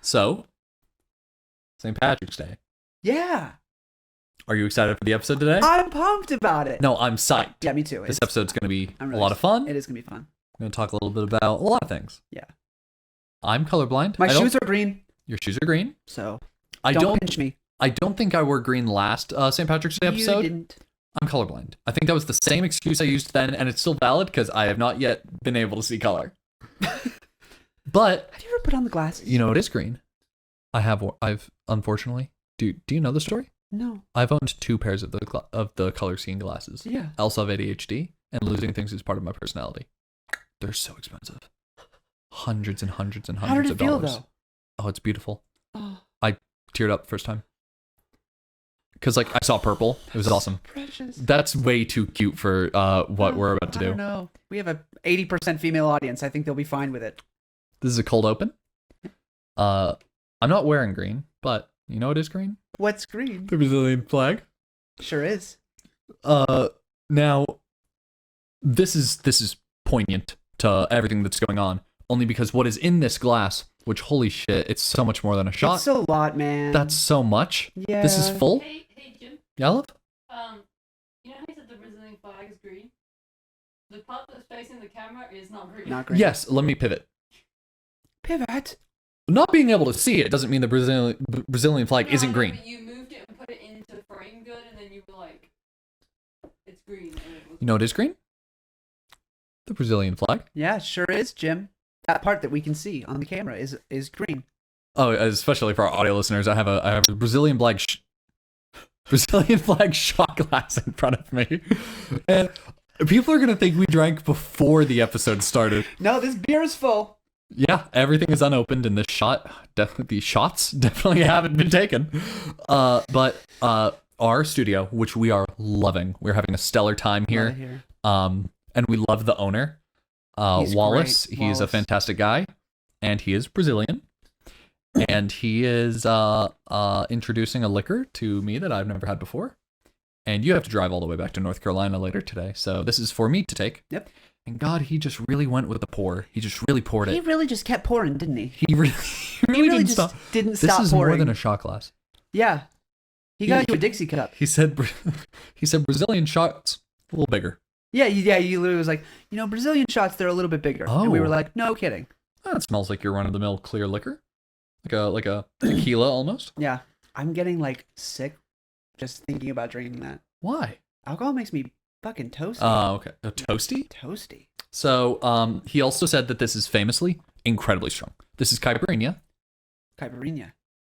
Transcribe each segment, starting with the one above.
So, St. Patrick's Day. Yeah. Are you excited for the episode today? I'm pumped about it. No, I'm psyched. Yeah, me too. This episode's going to be really a lot of fun. It is going to be fun. We're going to talk a little bit about a lot of things. Yeah. I'm colorblind. My shoes are green. Your shoes are green. So, I don't pinch me. I don't think I wore green last St. Patrick's Day episode. You didn't. I'm colorblind. I think that was the same excuse I used then, and it's still valid because I have not yet been able to see color. But have you ever put on the glasses? You know it is green. I've unfortunately. Do you know the story? No. I've owned 2 pairs of the color seeing glasses. Yeah. I also have ADHD, and losing things is part of my personality. They're so expensive. Hundreds and hundreds and hundreds of dollars. How did it feel, though? Oh, it's beautiful. Oh. I teared up first time. Because, I saw purple. It was awesome. Precious. That's way too cute for what we're about to do. I don't know. We have a 80% female audience. I think they'll be fine with it. This is a cold open. I'm not wearing green, but you know what is green? What's green? The Brazilian flag. Sure is. Now, this is poignant to everything that's going on, only because what is in this glass, which, holy shit, it's so much more than a shot. It's a lot, man. That's so much. Yeah. This is full. Hey, Jim. Yeah, love? You know how you said the Brazilian flag is green? The part that's facing the camera is not green. Not green. Yes, let me pivot. Pivot. Not being able to see it doesn't mean the Brazilian flag isn't green. But you moved it and put it into frame good, and then you were like, it's green. You know what is green? The Brazilian flag. Yeah, sure is, Jim. That part that we can see on the camera is green. Oh, especially for our audio listeners, I have a Brazilian flag shot glass in front of me, and people are gonna think we drank before the episode started. No, this beer is full. Yeah, everything is unopened, and this these shots definitely haven't been taken. But our studio, which we are loving, we're having a stellar time here. And we love the owner, Wallace. Great. He's a fantastic guy, and he is Brazilian. And he is introducing a liquor to me that I've never had before. And you have to drive all the way back to North Carolina later today, so this is for me to take. Yep. And God, he just really went with the pour. He just really poured it. He really just kept pouring, didn't he? He really didn't stop. Didn't This stop is pouring. more than a shot glass. Yeah. He got you a Dixie cup. He said Brazilian shots a little bigger. Yeah. You literally was like, Brazilian shots, they're a little bit bigger. Oh. And we were like, no kidding. That smells like your run-of-the-mill clear liquor. Like a tequila almost. Yeah. I'm getting sick just thinking about drinking that. Why? Alcohol makes me fucking toasty. Okay. A toasty? Toasty. So, he also said that this is famously incredibly strong. This is caipirinha. Caipirinha.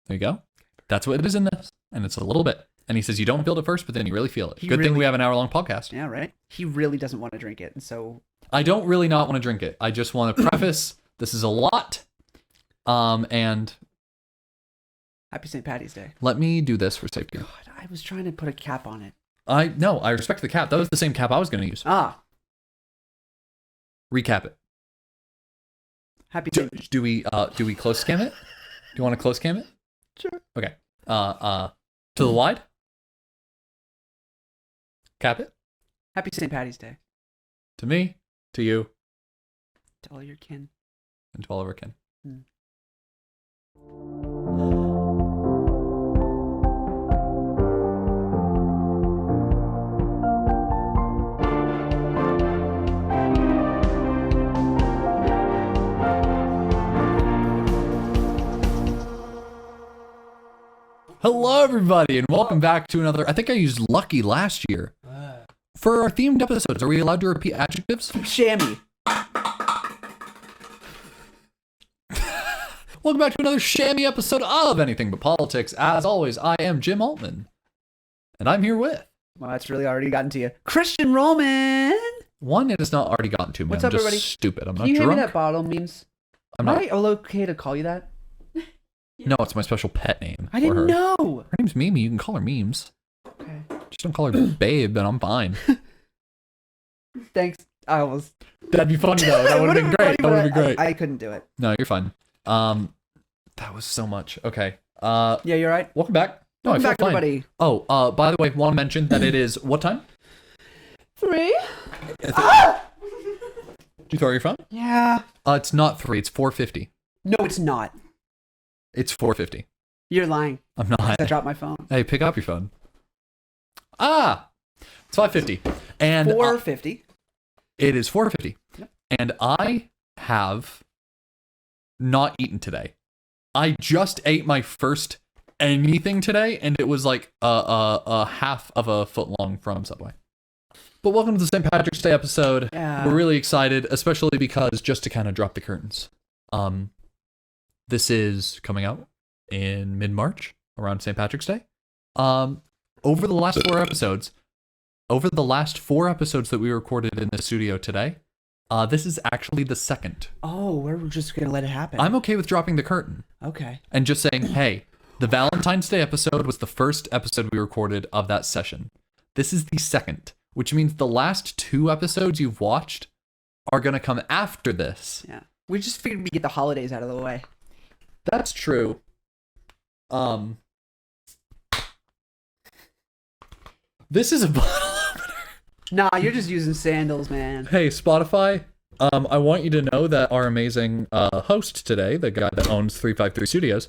There you go. That's what it is in this. And it's a little bit. And he says you don't feel it at first, but then you really feel it. Good thing we have an hour-long podcast. Yeah, right? He really doesn't want to drink it, and so... I don't really not want to drink it. I just want to preface, this is a lot. And... Happy St. Patty's Day. Let me do this for safety. God, I was trying to put a cap on it. I respect the cap. That was the same cap I was going to use. Ah. Recap it. Happy Do we close cam it? Do you want to close cam it? Sure. Okay. To the wide. Cap it. Happy St. Patty's Day. To me, to you, To all your kin. and to all of our kin. Hello, everybody, and welcome back to another. I think I used lucky last year. For our themed episodes, are we allowed to repeat adjectives? Chamois. Welcome back to another chamois episode of Anything But Politics. As always, I am Jim Altman, and I'm here with... Well, that's really already gotten to you. Christian Roman! One, it has not already gotten to me. What's I'm up, just everybody? stupid. I'm Can not you hand me drunk. that bottle memes? I'm Am not... I okay to call you that? No, it's my special pet name. I for her. didn't know! Her name's Mimi. You can call her Memes. Okay. Just don't call her Babe, and I'm fine. Thanks. I almost... That'd be funny, though. That would have been great. That would have been great. I couldn't do it. No, you're fine. That was so much. Okay. Yeah, you're right. Welcome back. No, Welcome I feel back, fine. everybody. Oh, by the way, want to mention that it is what time? 3? Did you throw your phone? Yeah. It's not 3. It's 4:50. No, it's not. It's 4:50. You're lying. I'm not. I dropped my phone. Hey, pick up your phone. It's 5:50. And 4:50. It is 4:50. Yep. And I have not eaten today. I just ate my first anything today, and it was like a half of a foot long from Subway. But welcome to the St. Patrick's Day episode. Yeah. We're really excited, especially because just to kind of drop the curtains. This is coming out in mid-March around St. Patrick's Day. Over the last four episodes that we recorded in the studio today, this is actually the second. Oh, we're just gonna let it happen. I'm okay with dropping the curtain. Okay. And just saying, hey, the Valentine's Day episode was the first episode we recorded of that session. This is the second, which means the last two episodes you've watched are going to come after this. Yeah. We just figured we'd get the holidays out of the way. That's true. This is a bottle opener. Nah, you're just using sandals, man. Hey, Spotify, I want you to know that our amazing host today, the guy that owns 353 Studios,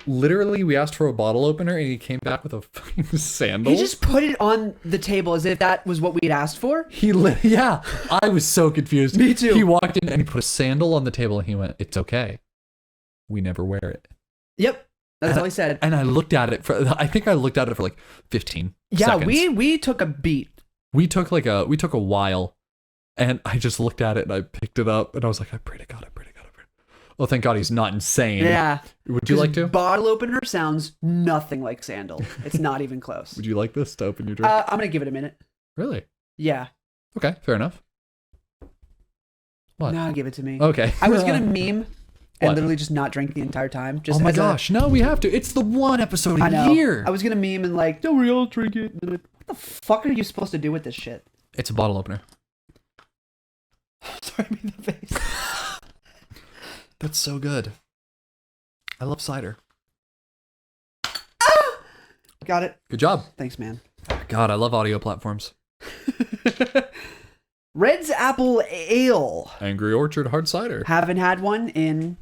literally we asked for a bottle opener and he came back with a fucking sandal. He just put it on the table as if that was what we'd asked for. Yeah, I was so confused. Me too. He walked in and he put a sandal on the table and he went, "It's okay. We never wear it." Yep. That's all he said. And I looked at it I think I looked at it for like 15 seconds. we took a beat. We took a while, and I just looked at it and I picked it up and I was like, I pray to God. Oh, thank God he's not insane. Yeah. Would you like to? Bottle opener sounds nothing like sandal. It's not even close. Would you like this to open your drink? I'm going to give it a minute. Really? Yeah. Okay, fair enough. What? No, give it to me. Okay. I was going to meme and What? literally just not drink the entire time. Just Oh my gosh, no, we have to. It's the one episode I a know. year. I was going to meme and like, don't we all drink it? What the fuck are you supposed to do with this shit? It's a bottle opener. Sorry, I made the face. That's so good. I love cider. Got it. Good job. Thanks, man. God, I love audio platforms. Red's Apple Ale. Angry Orchard hard cider. Haven't had one in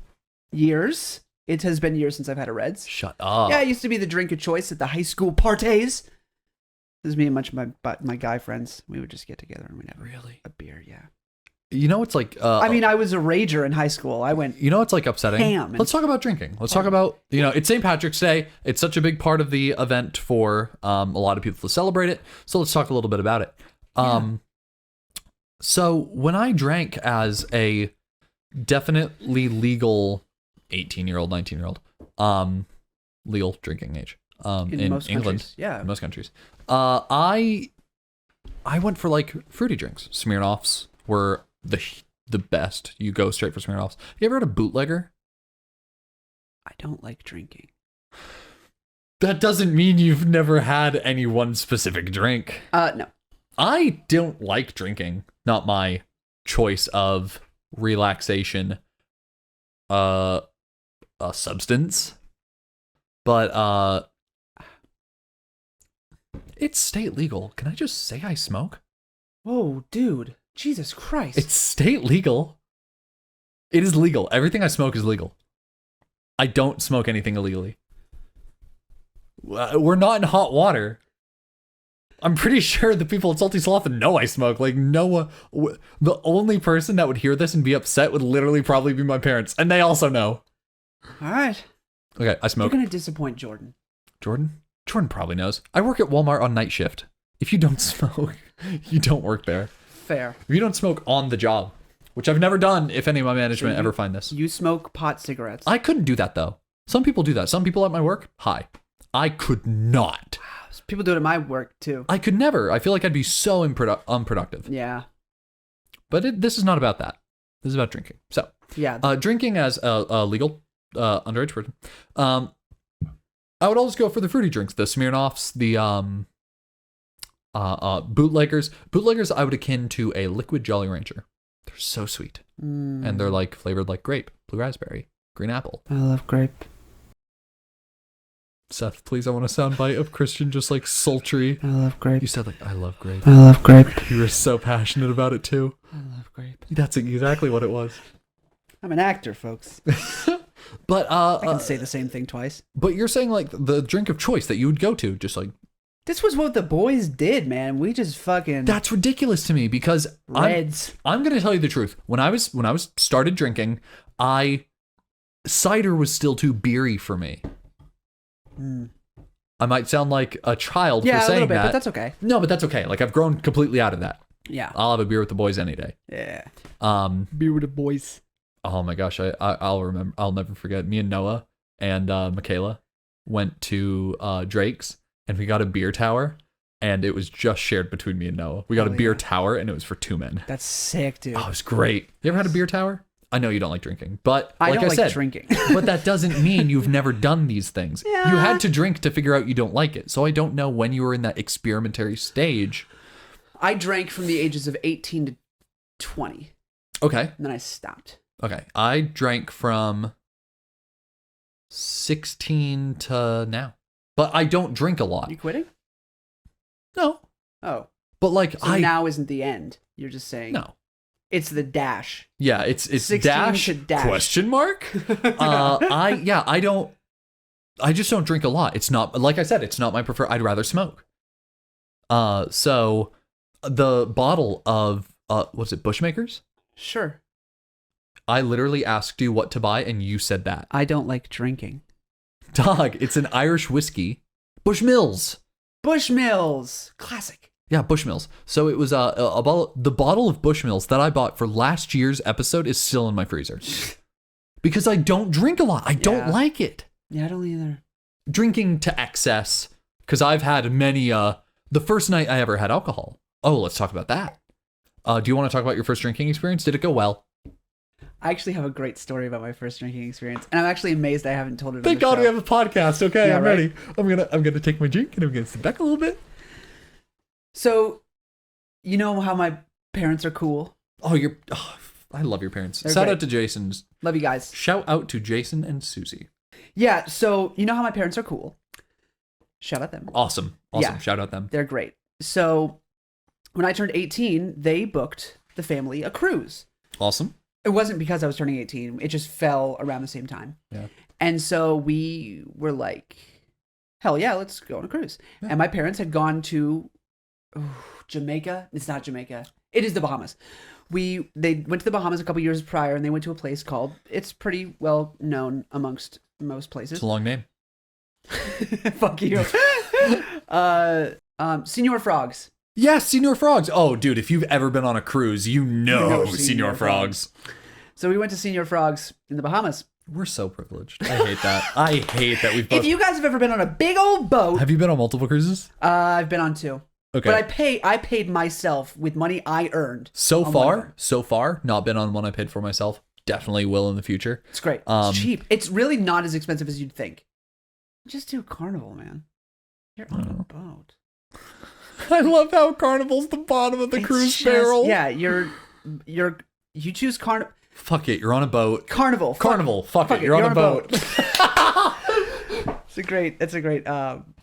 years. It has been years since I've had a Red's. Shut up. Yeah, it used to be the drink of choice at the high school parties. This is me and much of my guy friends. We would just get together and we'd have Really? a beer, yeah. You know, it's like... I mean, I was a rager in high school. I went... You know, it's like upsetting. Ham. Let's talk about drinking. Let's talk about, it's St. Patrick's Day. It's such a big part of the event for a lot of people to celebrate it. So let's talk a little bit about it. So when I drank as a definitely legal 18-year-old, 19-year-old, legal drinking age in most England, countries, yeah. in most countries, I went for like fruity drinks. Smirnoffs were the best. You go straight for Smirnoffs. You ever heard of bootlegger? I don't like drinking. That doesn't mean you've never had any one specific drink. No. I don't like drinking. Not my choice of relaxation a substance. But it's state legal. Can I just say I smoke? Whoa, dude. Jesus Christ. It's state legal. It is legal. Everything I smoke is legal. I don't smoke anything illegally. We're not in hot water. I'm pretty sure the people at Salty Sloth know I smoke. Like, no one... The only person that would hear this and be upset would literally probably be my parents. And they also know. All right. Okay, I smoke. You're going to disappoint Jordan. Jordan? Jordan probably knows. I work at Walmart on night shift. If you don't smoke, you don't work there. Fair. If you don't smoke on the job, which I've never done if any of my management ever find this. You smoke pot cigarettes. I couldn't do that, though. Some people do that. Some people at my work, hi. I could not. People do it at my work, too. I could never. I feel like I'd be so unproductive. Yeah. But this is not about that. This is about drinking. So, yeah. Drinking as a legal underage person. I would always go for the fruity drinks, the Smirnoffs, the bootleggers. Bootleggers I would akin to a liquid Jolly Rancher. They're so sweet. And they're like flavored like grape, blue raspberry, green apple. I love grape. Seth, please, I want a soundbite of Christian just like sultry. I love grape. You said like, I love grape. I love grape. You were so passionate about it too. I love grape. That's exactly what it was. I'm an actor, folks. But I can say the same thing twice. But you're saying like the drink of choice that you would go to, just like This was what the boys did, man. We just fucking that's ridiculous to me because Reds. I'm gonna tell you the truth. When I was started drinking, cider was still too beery for me. I might sound like a child for saying a little bit, that. but that's okay. No, but that's okay. Like I've grown completely out of that. Yeah. I'll have a beer with the boys any day. Yeah. Beer with the boys. Oh my gosh, I'll remember. I'll never forget. Me and Noah and Michaela went to Drake's and we got a beer tower, and it was just shared between me and Noah. We got a beer tower, and it was for 2 men. That's sick, dude. Oh, it was great. You ever had a beer tower? I know you don't like drinking, but I like don't I like said, drinking. but that doesn't mean you've never done these things. Yeah. You had to drink to figure out you don't like it. So I don't know when you were in that experimentary stage. I drank from the ages of 18 to 20. Okay. And then I stopped. Okay. I drank from 16 to now. But I don't drink a lot. You quitting? No. Oh. But like So now isn't the end. You're just saying. No. It's the dash. Yeah, it's 16 dash, to dash. question mark? I just don't drink a lot. It's not, like I said, it's not my preferred. I'd rather smoke. So the bottle of what's it, Bushmakers? Sure. I literally asked you what to buy and you said that. I don't like drinking. Dog, it's an Irish whiskey. Bushmills. Bushmills. Classic. Yeah, Bushmills. So it was the bottle of Bushmills that I bought for last year's episode is still in my freezer. Because I don't drink a lot. I don't like it. Yeah, I don't either. Drinking to excess. Because I've had many, the first night I ever had alcohol. Oh, let's talk about that. Do you want to talk about your first drinking experience? Did it go well? I actually have a great story about my first drinking experience, and I'm actually amazed I haven't told it. Thank God we have a podcast. Okay, Yeah, I'm right? ready. I'm gonna take my drink and I'm gonna sit back a little bit. So, you know how my parents are cool. Oh, I love your parents. They're Shout great. out to Jason's. Love you guys. Shout out to Jason and Susie. Yeah, so you know how my parents are cool. Shout out them. Awesome. Yeah. Shout out them. They're great. So when I turned 18, they booked the family a cruise. Awesome. It wasn't because I was turning 18. It just fell around the same time. Yeah. And so we were like, hell yeah, let's go on a cruise. Yeah. And my parents had gone to Jamaica. It's not Jamaica. It is the Bahamas. They went to the Bahamas a couple years prior, and they went to a place called, it's pretty well known amongst most places. It's a long name. Fuck you. Senor Frogs. Yes, Senor Frogs. Oh, dude, if you've ever been on a cruise, you know Senor Frogs. So we went to Senor Frogs in the Bahamas. We're so privileged. I hate that. I hate that we've both... If you guys have ever been on a big old boat... Have you been on multiple cruises? I've been on 2. Okay. But I paid myself with money I earned. So far, not been on one I paid for myself. Definitely will in the future. It's great. It's cheap. It's really not as expensive as you'd think. Just do Carnival, man. You're on a boat. I love how Carnival's the bottom of the cruise barrel. Yeah, you choose Carnival. Fuck it, you're on a boat. Carnival. Fuck it, you're on a boat. It's a great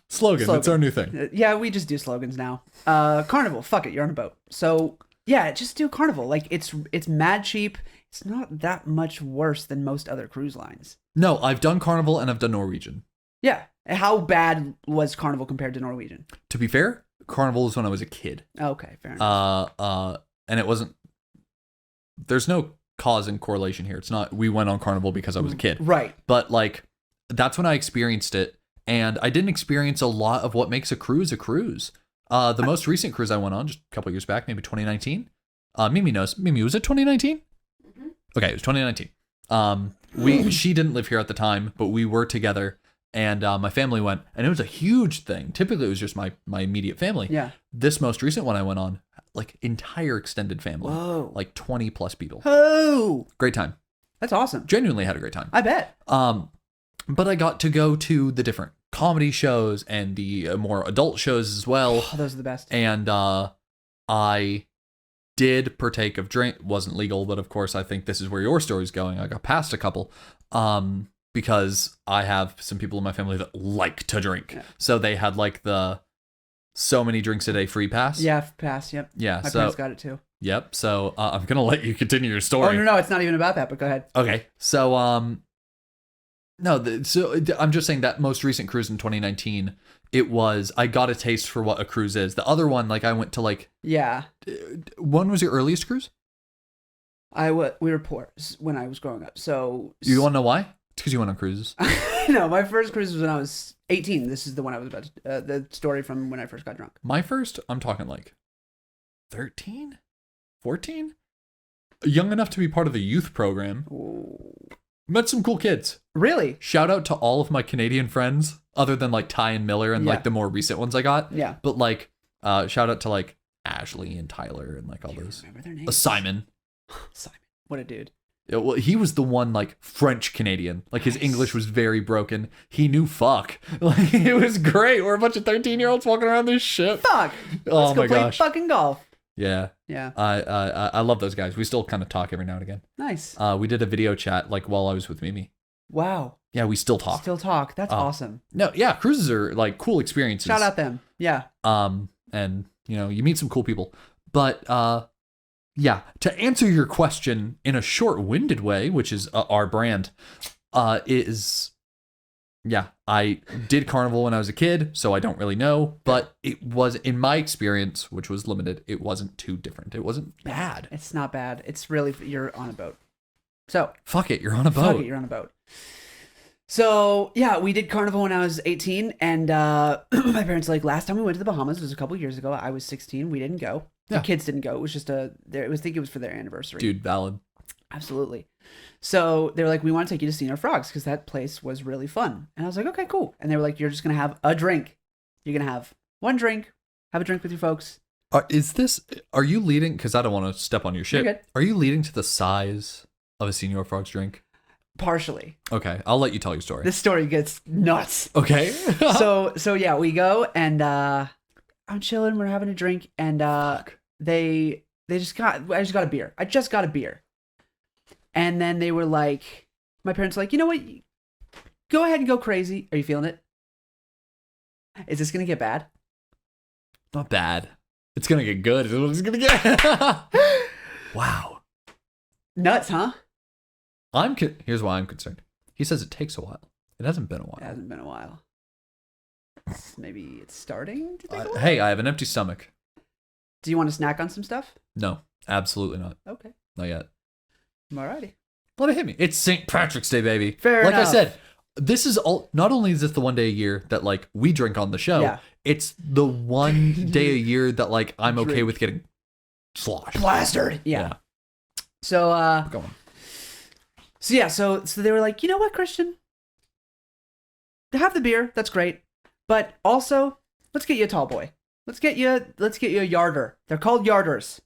slogan. It's our new thing. Yeah, we just do slogans now. Carnival. Fuck it, you're on a boat. So yeah, just do Carnival. Like it's mad cheap. It's not that much worse than most other cruise lines. No, I've done Carnival and I've done Norwegian. Yeah. How bad was Carnival compared to Norwegian? To be fair, Carnival was when I was a kid. Okay, fair enough. And it wasn't. There's no cause and correlation here. It's not. We went on Carnival because I was a kid, right? But like, that's when I experienced it, and I didn't experience a lot of what makes a cruise a cruise. The most recent cruise I went on just a couple years back, maybe 2019. Mimi knows. Mimi, was it 2019? Mm-hmm. Okay, it was 2019. She didn't live here at the time, but we were together. And my family went, and it was a huge thing. Typically, it was just my immediate family. Yeah. This most recent one I went on, like entire extended family. Whoa. Like 20 plus people. Oh. Great time. That's awesome. Genuinely had a great time. I bet. But I got to go to the different comedy shows and the more adult shows as well. Oh, those are the best. And I did partake of drink. Wasn't legal, but of course, I think this is where your story's going. I got past a couple. Because I have some people in my family that like to drink. Yeah. So they had like the so many drinks a day free pass. Yeah, pass, yep. Yeah, my parents got it too. Yep, so I'm going to let you continue your story. Oh, no, it's not even about that, but go ahead. Okay, so No, I'm just saying that most recent cruise in 2019, I got a taste for what a cruise is. The other one, like I went to like... Yeah. When was your earliest cruise? We were poor when I was growing up, so... You want to know why? It's because you went on cruises. No, my first cruise was when I was 18. This is the one I was about to... the story from when I first got drunk. My first, I'm talking like 13? 14? Young enough to be part of the youth program. Ooh. Met some cool kids. Really? Shout out to all of my Canadian friends, other than like Ty and Miller and like the more recent ones I got. Yeah. But like, shout out to like Ashley and Tyler and like all those. Remember their names? Simon. Simon. What a dude. Well, he was the one like French Canadian. Like his English was very broken. He knew fuck. Like it was great. We're a bunch of 13-year-olds walking around this ship. Fuck. Let's go play fucking golf. Yeah. Yeah. I love those guys. We still kind of talk every now and again. Nice. We did a video chat like while I was with Mimi. Wow. Yeah, we still talk. That's awesome. No, yeah, cruises are like cool experiences. Shout out them. Yeah. And you know, you meet some cool people. But yeah, to answer your question in a short-winded way, which is our brand, yeah, I did Carnival when I was a kid, so I don't really know, but it was, in my experience, which was limited, it wasn't too different. It wasn't bad. It's not bad. It's really, you're on a boat. So. Fuck it, you're on a boat. Fuck it, you're on a boat. So, yeah, we did Carnival when I was 18, and my parents, like, last time we went to the Bahamas was a couple years ago. I was 16. We didn't go. Yeah. The kids didn't go. It was just I think it was for their anniversary. Dude, valid. Absolutely. So they were like, we want to take you to Señor Frogs because that place was really fun. And I was like, okay, cool. And they were like, you're just going to have a drink. You're going to have one drink, have a drink with your folks. Are you leading, because I don't want to step on your shit. You're good. Are you leading to the size of a Señor Frogs drink? Partially. Okay, I'll let you tell your story. This story gets nuts. Okay. so yeah, we go and I'm chilling. We're having a drink and I just got a beer. I just got a beer. And then they were like, my parents were like, you know what? Go ahead and go crazy. Are you feeling it? Is this going to get bad? Not bad. It's going to get good. It's going to get... Wow. Nuts, huh? Here's why I'm concerned. He says it takes a while. It hasn't been a while. It hasn't been a while. Maybe it's starting to take a while? Hey, I have an empty stomach. Do you want to snack on some stuff? No, absolutely not. Okay. Not yet. Alrighty. Let it hit me. It's St. Patrick's Day, baby. Fair enough. Like I said, this is all. Not only is this the one day a year that like we drink on the show, it's the one day a year that like I'm okay with getting sloshed. Plastered. Yeah. So Go on. So yeah, so they were like, you know what, Christian? Have the beer, that's great. But also, let's get you a tall boy. Let's get you a yarder. They're called yarders.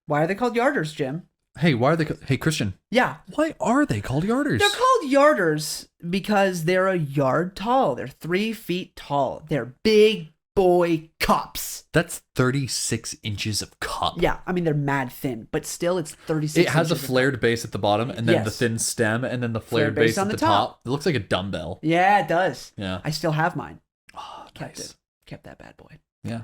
Why are they called yarders, Jim? Hey, why are they? Hey, Christian. Yeah. Why are they called yarders? They're called yarders because they're a yard tall. They're 3 feet tall. They're big boy cups. That's 36 inches of cup. Yeah, I mean, they're mad thin, but still it's 36 It has a inches flared base at the bottom, and then the thin stem, and then the flared base at the top. It looks like a dumbbell. Yeah, it does. Yeah. I still have mine. Oh, Kept nice. it. Kept that bad boy. Yeah.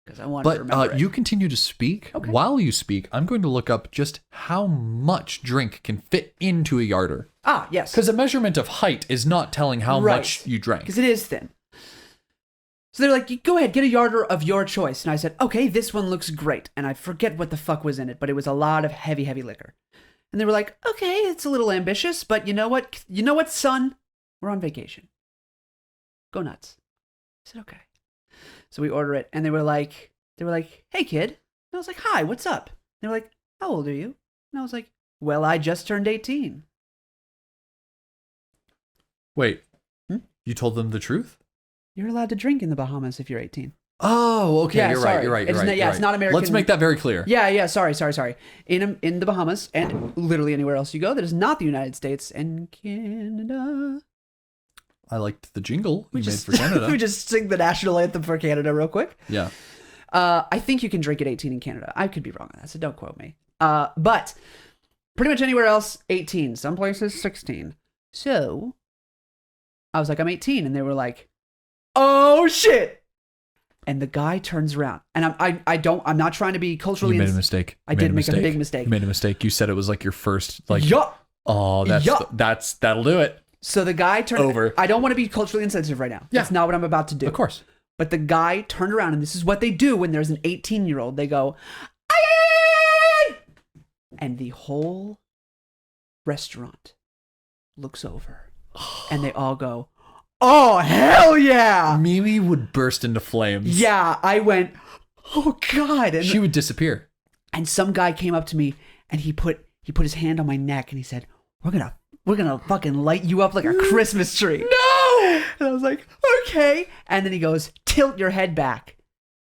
Because I wanted to remember But it. you continue to speak. Okay. While you speak, I'm going to look up just how much drink can fit into a yarder. Ah, yes. Because a measurement of height is not telling how much you drank. Because it is thin. So they're like, go ahead, get a yarder of your choice. And I said, okay, this one looks great. And I forget what the fuck was in it, but it was a lot of heavy, heavy liquor. And they were like, okay, it's a little ambitious, but you know what? You know what, son? We're on vacation. Go nuts. I said, okay. So we order it, and they were like, hey, kid. And I was like, hi, what's up? And they were like, how old are you? And I was like, well, I just turned 18. Wait, you told them the truth? You're allowed to drink in the Bahamas if you're 18. Oh, okay. Yeah, You're sorry. right. You're right. You're It's right. not- you're it's right. not American- Let's make that very clear. Yeah. Sorry. In the Bahamas and literally anywhere else you go that is not the United States and Canada. I liked the jingle you made for Canada. we just sing the national anthem for Canada real quick. Yeah. I think you can drink at 18 in Canada. I could be wrong on that, so don't quote me. But pretty much anywhere else, 18. Some places, 16. So I was like, I'm 18. And they were like, oh, shit. And the guy turns around. And I'm not trying to be culturally... You made a mistake. I did make a big mistake. You made a mistake. You said it was like your first... Yeah. Oh, that'll do it. So the guy turned Over. I don't want to be culturally insensitive right now. Yeah. That's not what I'm about to do. Of course. But the guy turned around, and this is what they do when there's an 18-year-old. They go, "Ay, ay, ay, ay, ay," and the whole restaurant looks over, and they all go, "Oh, hell yeah!" Mimi would burst into flames. Yeah, I went, "Oh God!" And She would disappear. And some guy came up to me, and he put his hand on my neck, and he said, "We're gonna fucking light you up like a Christmas tree." No! And I was like, "Okay." And then he goes, "Tilt your head back."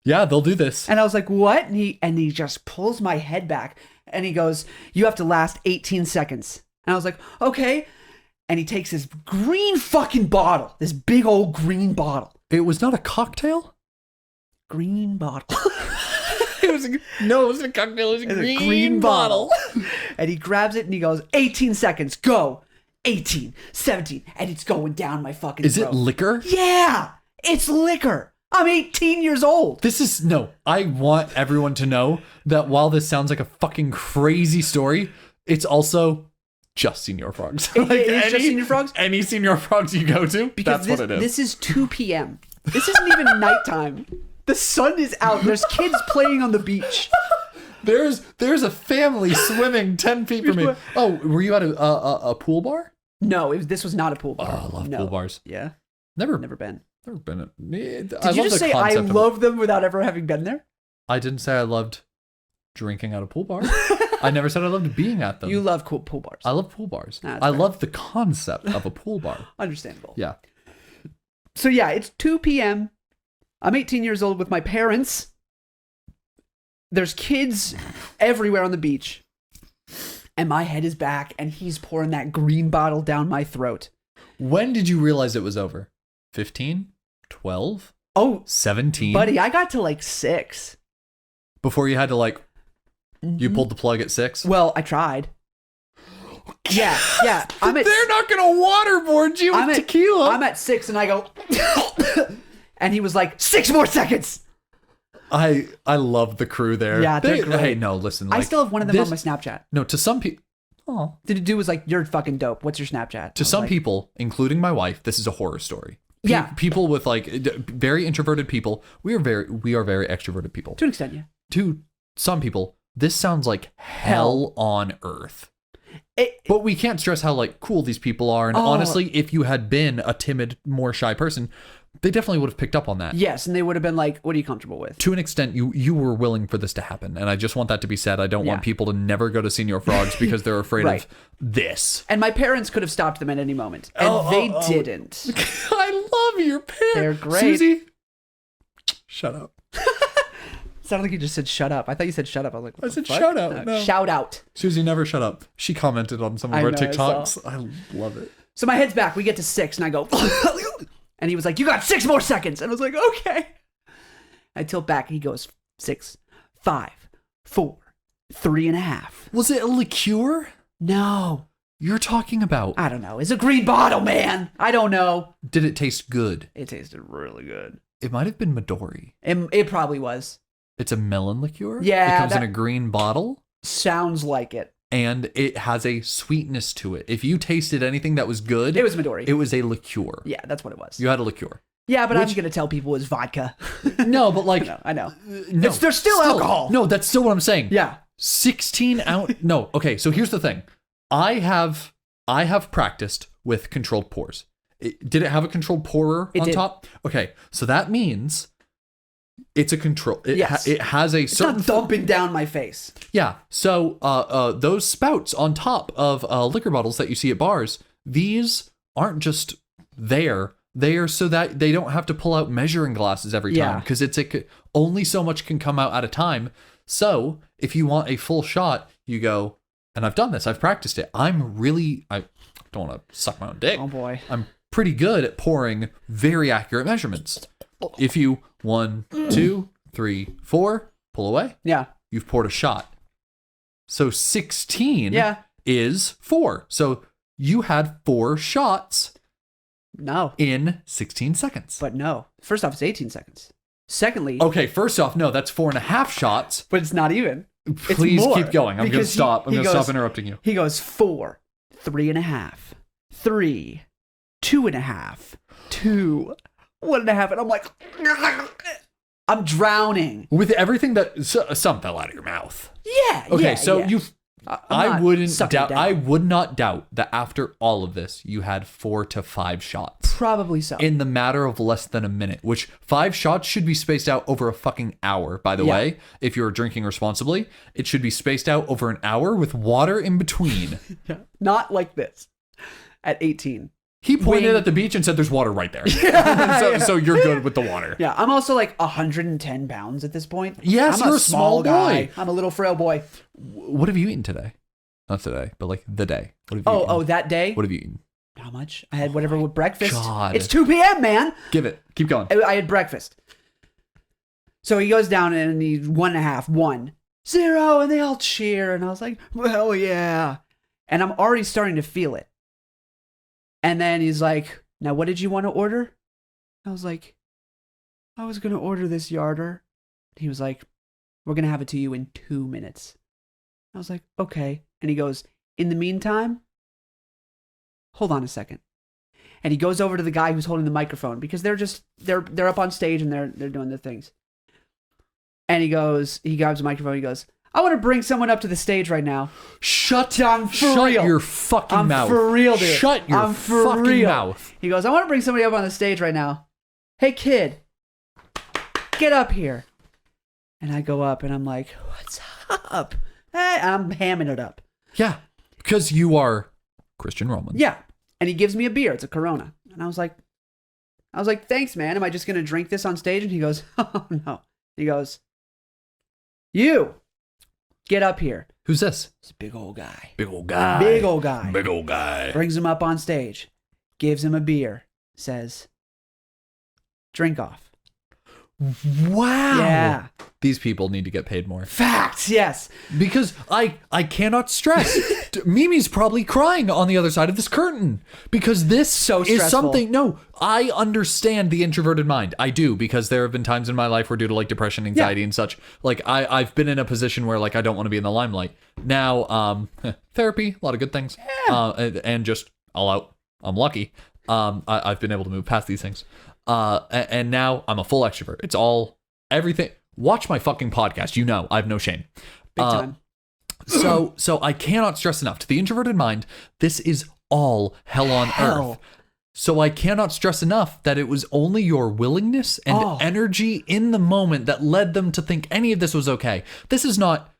Yeah, they'll do this. And I was like, "What?" And he just pulls my head back, and he goes, "You have to last 18 seconds." And I was like, "Okay." And he takes this green fucking bottle, this big old green bottle. It was not a cocktail? Green bottle. It wasn't a cocktail. It was a green bottle. And he grabs it and he goes, 18 seconds, go. 18, 17, and it's going down my fucking Is throat. it liquor? Yeah, it's liquor. I'm 18 years old. I want everyone to know that while this sounds like a fucking crazy story, it's also just Senior Frogs. It's just Senior Frogs? Any Senior Frogs you go to, Because that's what it is. This is 2 p.m. This isn't even nighttime. The sun is out. There's kids playing on the beach. There's a family swimming 10 feet from me. Oh, were you at a pool bar? No, this was not a pool bar. Oh, I love pool bars. Yeah, Never been. been. Did you just say I love them without ever having been there? I didn't say I loved drinking at a pool bar. I never said I loved being at them. You love cool pool bars. I love pool bars. Nah, I fair. love the concept of a pool bar. Understandable. Yeah. So yeah, it's 2 p.m. I'm 18 years old with my parents. There's kids everywhere on the beach. And my head is back, and he's pouring that green bottle down my throat. When did you realize it was over? 15? 12? Oh, 17? buddy, I got to like 6. Before you had to you pulled the plug at 6? Well, I tried. Yeah. They're not going to waterboard you with tequila. I'm at 6, and I go, and he was like, 6 more seconds. I love the crew there. Yeah, they're great. Hey, no, listen. I still have one of them on my Snapchat. No, to some people. Oh. The dude was like, "You're fucking dope. What's your Snapchat?" To some people, including my wife, this is a horror story. Yeah. People with very introverted people. We are very extroverted people. To an extent, yeah. To some people, this sounds like hell on earth. But we can't stress how cool these people are. And honestly, if you had been a timid, more shy person, they definitely would have picked up on that. Yes, and they would have been like, "What are you comfortable with?" To an extent, you were willing for this to happen. And I just want that to be said. I don't want people to never go to Senior Frogs because they're afraid of this. And my parents could have stopped them at any moment. And they didn't. I love your parents. They're great. Susie, shut up. Sounded like you just said shut up. I thought you said shut up. I was like, what I the said fuck? shout out. No. Shout out. Susie never shut up. She commented on some of our TikToks. I love it. So my head's back. We get to 6 and I go, and he was like, "You got 6 more seconds." And I was like, "Okay." I tilt back and he goes, 6, 5, 4, 3.5. Was it a liqueur? No. You're talking about. I don't know. It's a green bottle, man. I don't know. Did it taste good? It tasted really good. It might have been Midori. It probably was. It's a melon liqueur? Yeah. It comes in a green bottle? Sounds like it. And it has a sweetness to it. If you tasted anything that was good, It was Midori. it was a liqueur. Yeah, that's what it was. You had a liqueur. Yeah, but I'm going to tell people it's vodka. No, but I know. No, There's still alcohol. No, that's still what I'm saying. Yeah. 16 ounce. No, okay, so here's the thing. I have practiced with controlled pours. Did it have a controlled pourer on top? Okay, so that means it's a control. It has a certain. It's not dumping down my face. Yeah. So those spouts on top of liquor bottles that you see at bars, these aren't just there. They are so that they don't have to pull out measuring glasses every time because only so much can come out at a time. So if you want a full shot, you go, and I've done this. I've practiced it. I don't want to suck my own dick. Oh boy. I'm pretty good at pouring very accurate measurements. If you 1, 2, 3, 4, pull away. Yeah. You've poured a shot. So 16 is 4. So you had 4 shots. No. In 16 seconds. But no. First off, it's 18 seconds. Secondly. Okay, first off, no, that's 4.5 shots. But it's not even. Please keep going. I'm going to stop. I'm going to stop interrupting you. He goes 4, 3.5, 3, 2.5, 2, 1.5, and I'm like, I'm drowning. With everything some fell out of your mouth. Yeah. Okay, yeah, so yeah. I wouldn't sucking doubt. down. I would not doubt that after all of this, you had 4 to 5 shots Probably so. in the matter of less than a minute. Which 5 shots should be spaced out over a fucking hour. By the way, if you're drinking responsibly, it should be spaced out over an hour with water in between. Not like this. At 18. He pointed at the beach and said, "There's water right there." So you're good with the water. Yeah, I'm also like 110 pounds at this point. Yes, I'm you're a small guy. boy. I'm a little frail boy. What have you eaten today? Not today, but like the day. What have you eaten? Oh, that day? What have you eaten? How much? I had whatever with breakfast. God. It's 2 p.m., man. Give it. Keep going. I had breakfast. So he goes down and he's 1.5, 1, 0, and they all cheer. And I was like, well, yeah. And I'm already starting to feel it. And then he's like, now what did you want to order? I was like, I was going to order this yarder. He was like, we're going to have it to you in 2 minutes. I was like, okay. And he goes, in the meantime, hold on a second. And he goes over to the guy who's holding the microphone because they're up on stage and they're doing their things. And he grabs the microphone. He goes, I want to bring someone up to the stage right now. Shut real. your fucking I'm mouth. for real, dude. Shut your I'm for fucking real. mouth. He goes, I want to bring somebody up on the stage right now. Hey, kid, get up here. And I go up and I'm like, what's up? Hey, I'm hamming it up. Yeah, because you are Christian Roman. Yeah. And he gives me a beer. It's a Corona. And I was like, thanks, man. Am I just going to drink this on stage? And he goes, oh, no. He goes, you, get up here. Who's this? It's a big old guy. Big old guy. Big old guy. Big old guy. Brings him up on stage. Gives him a beer. Says, drink off. Wow. Yeah. These people need to get paid more. Facts, yes. Because I cannot stress. Mimi's probably crying on the other side of this curtain. Because this So is stressful. something. No, I understand the introverted mind. I do, because there have been times in my life where due to like depression, anxiety, and such, like I've been in a position where like I don't want to be in the limelight. Now, therapy, a lot of good things. And just all out. I'm lucky. I've been able to move past these things. And now I'm a full extrovert. It's all everything. Watch my fucking podcast. You know, I have no shame. Big time. So I cannot stress enough to the introverted mind. This is all hell on earth. So I cannot stress enough that it was only your willingness and energy in the moment that led them to think any of this was okay. This is not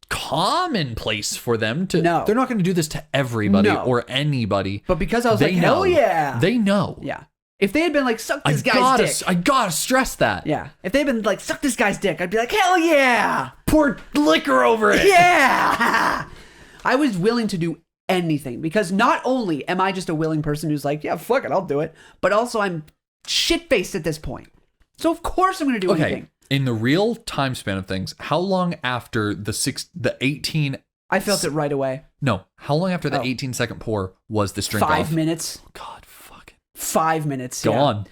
commonplace for them to. No. They're not going to do this to everybody No. or anybody. But because I was They like, hell know. yeah. They know. Yeah. If they had been like, suck this guy's dick. I gotta stress that. Yeah. If they had been like, suck this guy's dick, I'd be like, hell yeah. Pour liquor over it. Yeah. I was willing to do anything because not only am I just a willing person who's like, yeah, fuck it, I'll do it, but also I'm shit-faced at this point. So of course I'm going to do anything. In the real time span of things, how long after the 18... I felt it right away. No. How long after the 18-second pour was this drink off? 5 minutes. God, fucking... 5 minutes. Go on.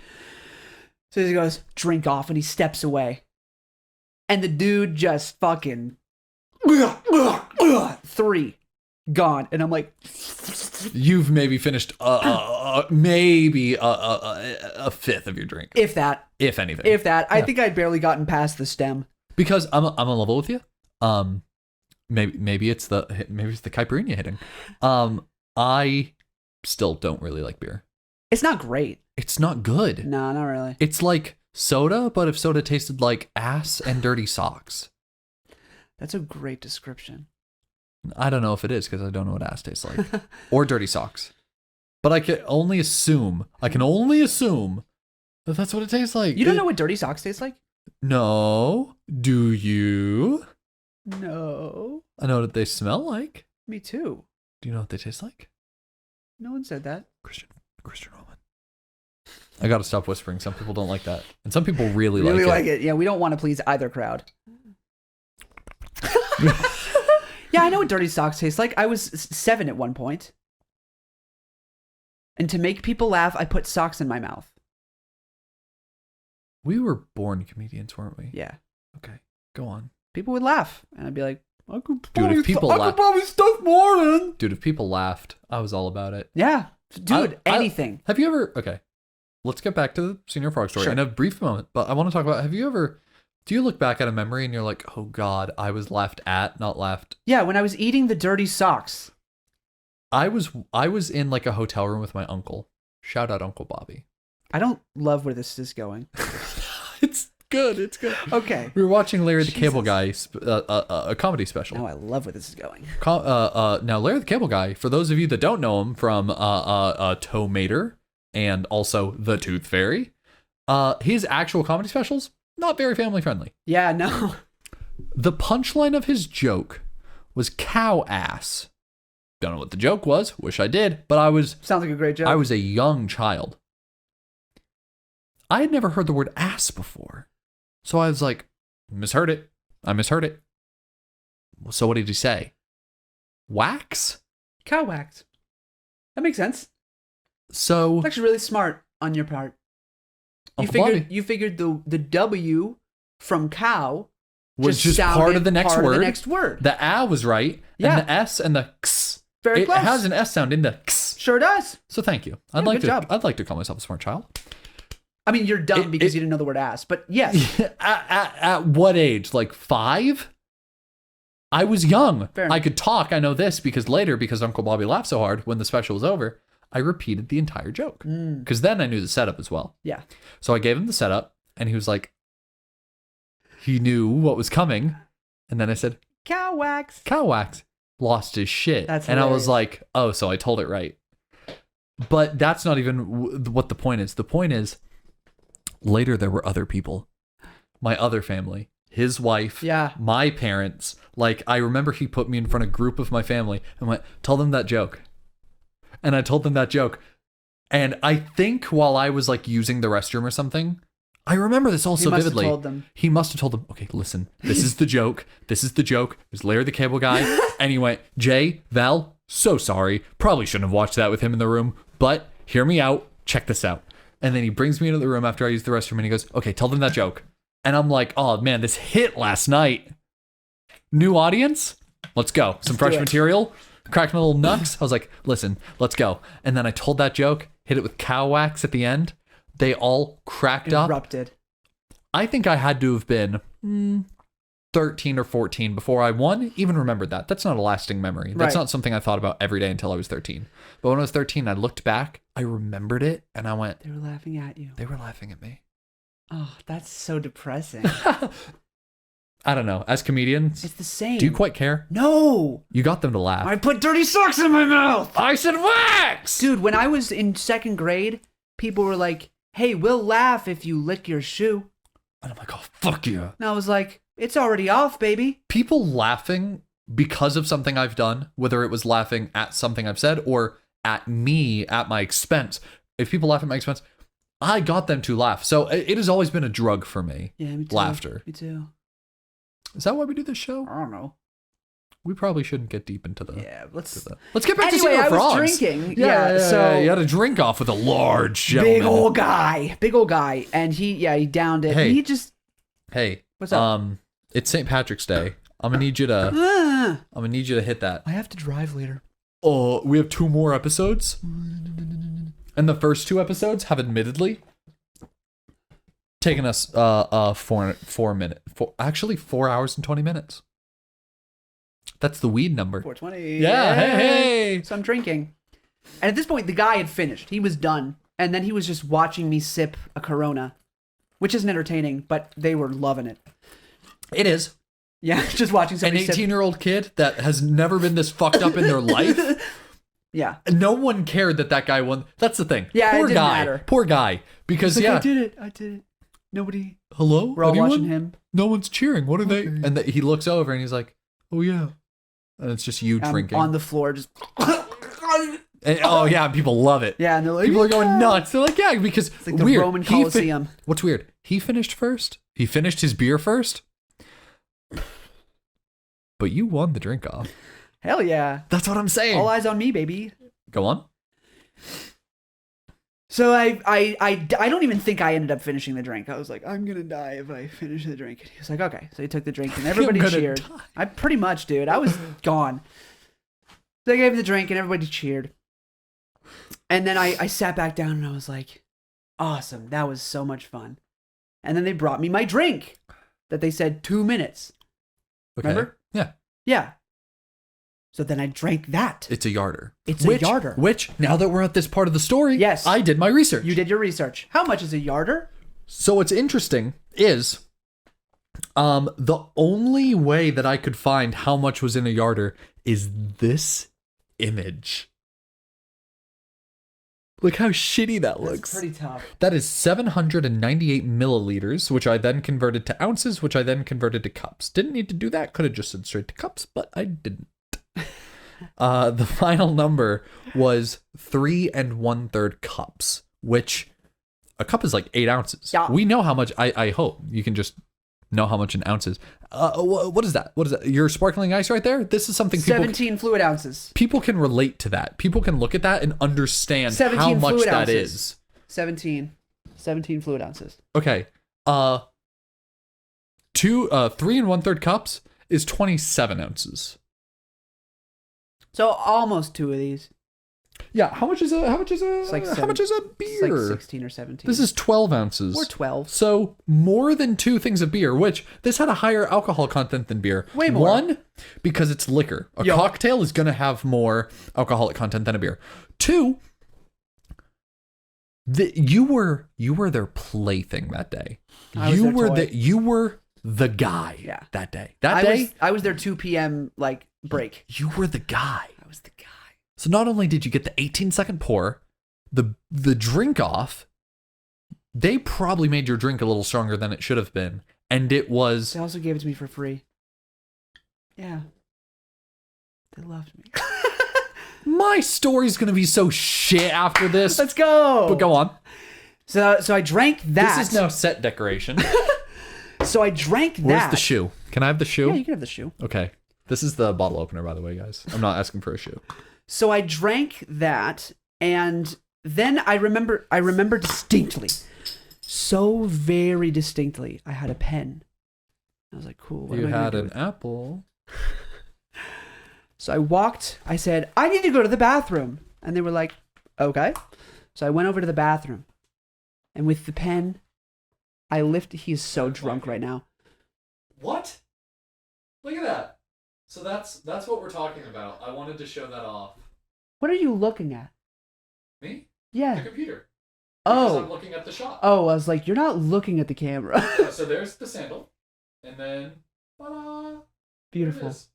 So he goes, drink off, and he steps away. And the dude just fucking... 3. Gone. And I'm like... You've maybe finished maybe a fifth of your drink. If that. If anything. If that. I think I'd barely gotten past the stem. Because I'm on level with you. Maybe it's the caipirinha hitting. I still don't really like beer. It's not great. It's not good. No, not really. It's like soda, but if soda tasted like ass and dirty socks. That's a great description. I don't know if it is because I don't know what ass tastes like. Or dirty socks. But I can only assume that that's what it tastes like. You don't know what dirty socks taste like? No. Do you? No. I know what they smell like. Me too. Do you know what they taste like? No one said that. Christian Roman. I gotta stop whispering. Some people don't like that. And some people really like it. Yeah, we don't want to please either crowd. Yeah, I know what dirty socks taste like. I was 7 at one point. And to make people laugh, I put socks in my mouth. We were born comedians, weren't we? Yeah. Okay, go on. People would laugh. And I'd be like, I could if people probably stuff more in. Dude, if people laughed, I was all about it. Yeah. Dude, anything. Have you ever... Okay, let's get back to the Senior Frog story in a brief moment, but I want to talk about, do you look back at a memory and you're like, oh God, I was laughed at, not laughed? Yeah, when I was eating the dirty socks. I was in like a hotel room with my uncle. Shout out Uncle Bobby. I don't love where this is going. It's good. It's good. Okay. We were watching Larry the Cable Guy, a comedy special. Oh, I love where this is going. Now, Larry the Cable Guy, for those of you that don't know him from Tow Mater and also The Tooth Fairy, his actual comedy specials, not very family friendly. Yeah, no. The punchline of his joke was cow ass. Don't know what the joke was. Wish I did, but Sounds like a great joke. I was a young child. I had never heard the word ass before. So I was like, misheard it. I misheard it. So what did he say? Wax? Cow wax. That makes sense. So It's actually really smart on your part. You figured the W from cow was just part of the next word. The next word. The A was right. Yeah. And the S and the X. Very close. It has an S sound in the X. Sure does. So thank you. Good job. I'd like to call myself a smart child. I mean, you're dumb because you didn't know the word ass, but yes. At what age? Like 5? I was young. I could talk. I know this because later, because Uncle Bobby laughed so hard when the special was over, I repeated the entire joke. Because then I knew the setup as well. Yeah. So I gave him the setup and he was like, he knew what was coming. And then I said, Cow wax. Cow wax. Lost his shit. That's and hilarious. I was like, oh, so I told it right. But that's not even what the point is. The point is, later there were other people. My other family. His wife. Yeah. My parents. Like, I remember he put me in front of a group of my family and went, tell them that joke. And I told them that joke. And I think while I was like using the restroom or something, I remember this all so vividly. He must have told them, okay, listen, this is the joke. This is the joke. It was Larry the Cable Guy. And he went, Jay, Val, so sorry. Probably shouldn't have watched that with him in the room, but hear me out. Check this out. And then he brings me into the room after I use the restroom and he goes, okay, tell them that joke. And I'm like, oh man, this hit last night. New audience? Let's go. Some fresh material. Cracked my little knucks. I was like, listen, let's go. And then I told that joke, hit it with cow wax at the end. They all cracked up. Erupted. I think I had to have been 13 or 14 before I, even remembered that. That's not a lasting memory. That's not something I thought about every day until I was 13. But when I was 13, I looked back, I remembered it, and I went... They were laughing at you. They were laughing at me. Oh, that's so depressing. I don't know. As comedians... It's the same. Do you quite care? No! You got them to laugh. I put dirty socks in my mouth! I said wax! Dude, when I was in 2nd grade, people were like, hey, we'll laugh if you lick your shoe. And I'm like, oh, fuck you. And I was like, it's already off, baby. People laughing because of something I've done, whether it was laughing at something I've said or at me at my expense. If people laugh at my expense, I got them to laugh. So it has always been a drug for me. Yeah, me too. Laughter. Me too. Is that why we do this show? I don't know. We probably shouldn't get deep into the... Yeah, let's get back to Anyway, Senior I Frogs. was drinking. So you had a drink off with a large gentleman. Big old guy. And he downed it. Hey. And he just... Hey. What's up? It's St. Patrick's Day. I'm gonna need you to hit that. I have to drive later. Oh, we have 2 more episodes. And the first 2 episodes have admittedly taken us 4 hours and 20 minutes. That's the weed number. 420. Yeah, hey. So I'm drinking. And at this point, the guy had finished. He was done. And then he was just watching me sip a Corona, which isn't entertaining, but they were loving it. It is. Yeah, just watching somebody An 18-year-old kid that has never been this fucked up in their life. Yeah. No one cared that guy won. That's the thing. Yeah, Poor it didn't guy. matter. Poor guy. Because, I did it. Nobody. Hello? We're all Anyone? watching him. No one's cheering. What are they? And he looks over and he's like, oh, yeah. And it's just you drinking. On the floor, just... And, oh, yeah. People love it. Yeah, and they're like, people are going nuts. They're like, yeah, because it's like the weird. Roman Colosseum. What's weird? He finished first. He finished his beer first. But you won the drink off. Hell yeah. That's what I'm saying. All eyes on me, baby. Go on. So I don't even think I ended up finishing the drink. I was like, I'm gonna die if I finish the drink. And he was like, okay. So he took the drink and everybody cheered. I pretty much, dude. I was gone. So I gave him the drink and everybody cheered. And then I sat back down and I was like, awesome. That was so much fun. And then they brought me my drink that they said 2 minutes. Okay. Remember? Yeah. Yeah. So then I drank that. It's a yarder. It's a yarder. Which, now that we're at this part of the story, yes, I did my research. You did your research. How much is a yarder? So what's interesting is the only way that I could find how much was in a yarder is this image. Look how shitty that looks. That's pretty tough. That is 798 milliliters, which I then converted to ounces, which I then converted to cups. Didn't need to do that. Could have just said straight to cups, but I didn't. The final number was 3 1/3 cups, which a cup is like 8 ounces. Yeah. We know how much. I hope you can just know how much an ounce is. What is that? What is that? Your sparkling ice right there? This is something 17 fluid ounces. People can relate to that. People can look at that and understand how much fluid that ounces. is. 17 fluid ounces. Okay. 3 1/3 cups is 27 ounces. So almost 2 of these. Yeah, how much is a beer? It's like 16 or 17. This is 12 ounces. Or 12. So more than 2 things of beer, which this had a higher alcohol content than beer. Way more. 1, because it's liquor. A cocktail is going to have more alcoholic content than a beer. 2, you were their plaything that day. You were the guy that day. I was their 2 p.m. like break. You were the guy. I was the guy. So not only did you get the 18-second pour, the drink off, they probably made your drink a little stronger than it should have been. And it was... They also gave it to me for free. Yeah. They loved me. My story's going to be so shit after this. Let's go. But go on. So I drank that. This is now set decoration. So I drank that. Where's the shoe? Can I have the shoe? Yeah, you can have the shoe. Okay. This is the bottle opener, by the way, guys. I'm not asking for a shoe. So I drank that, and then I remember distinctly, so very distinctly, I had a pen. I was like, cool. What You am I had gonna an do? apple. So I said, I need to go to the bathroom. And they were like, okay. So I went over to the bathroom, and with the pen, I lifted. He's so drunk right now. What? Look at that. So that's what we're talking about. I wanted to show that off. What are you looking at? Me? Yeah. The computer. Because I'm Oh. looking at the shot. Oh, I was like, you're not looking at the camera. So there's the sandal. And then, ta-da! Beautiful. There it is.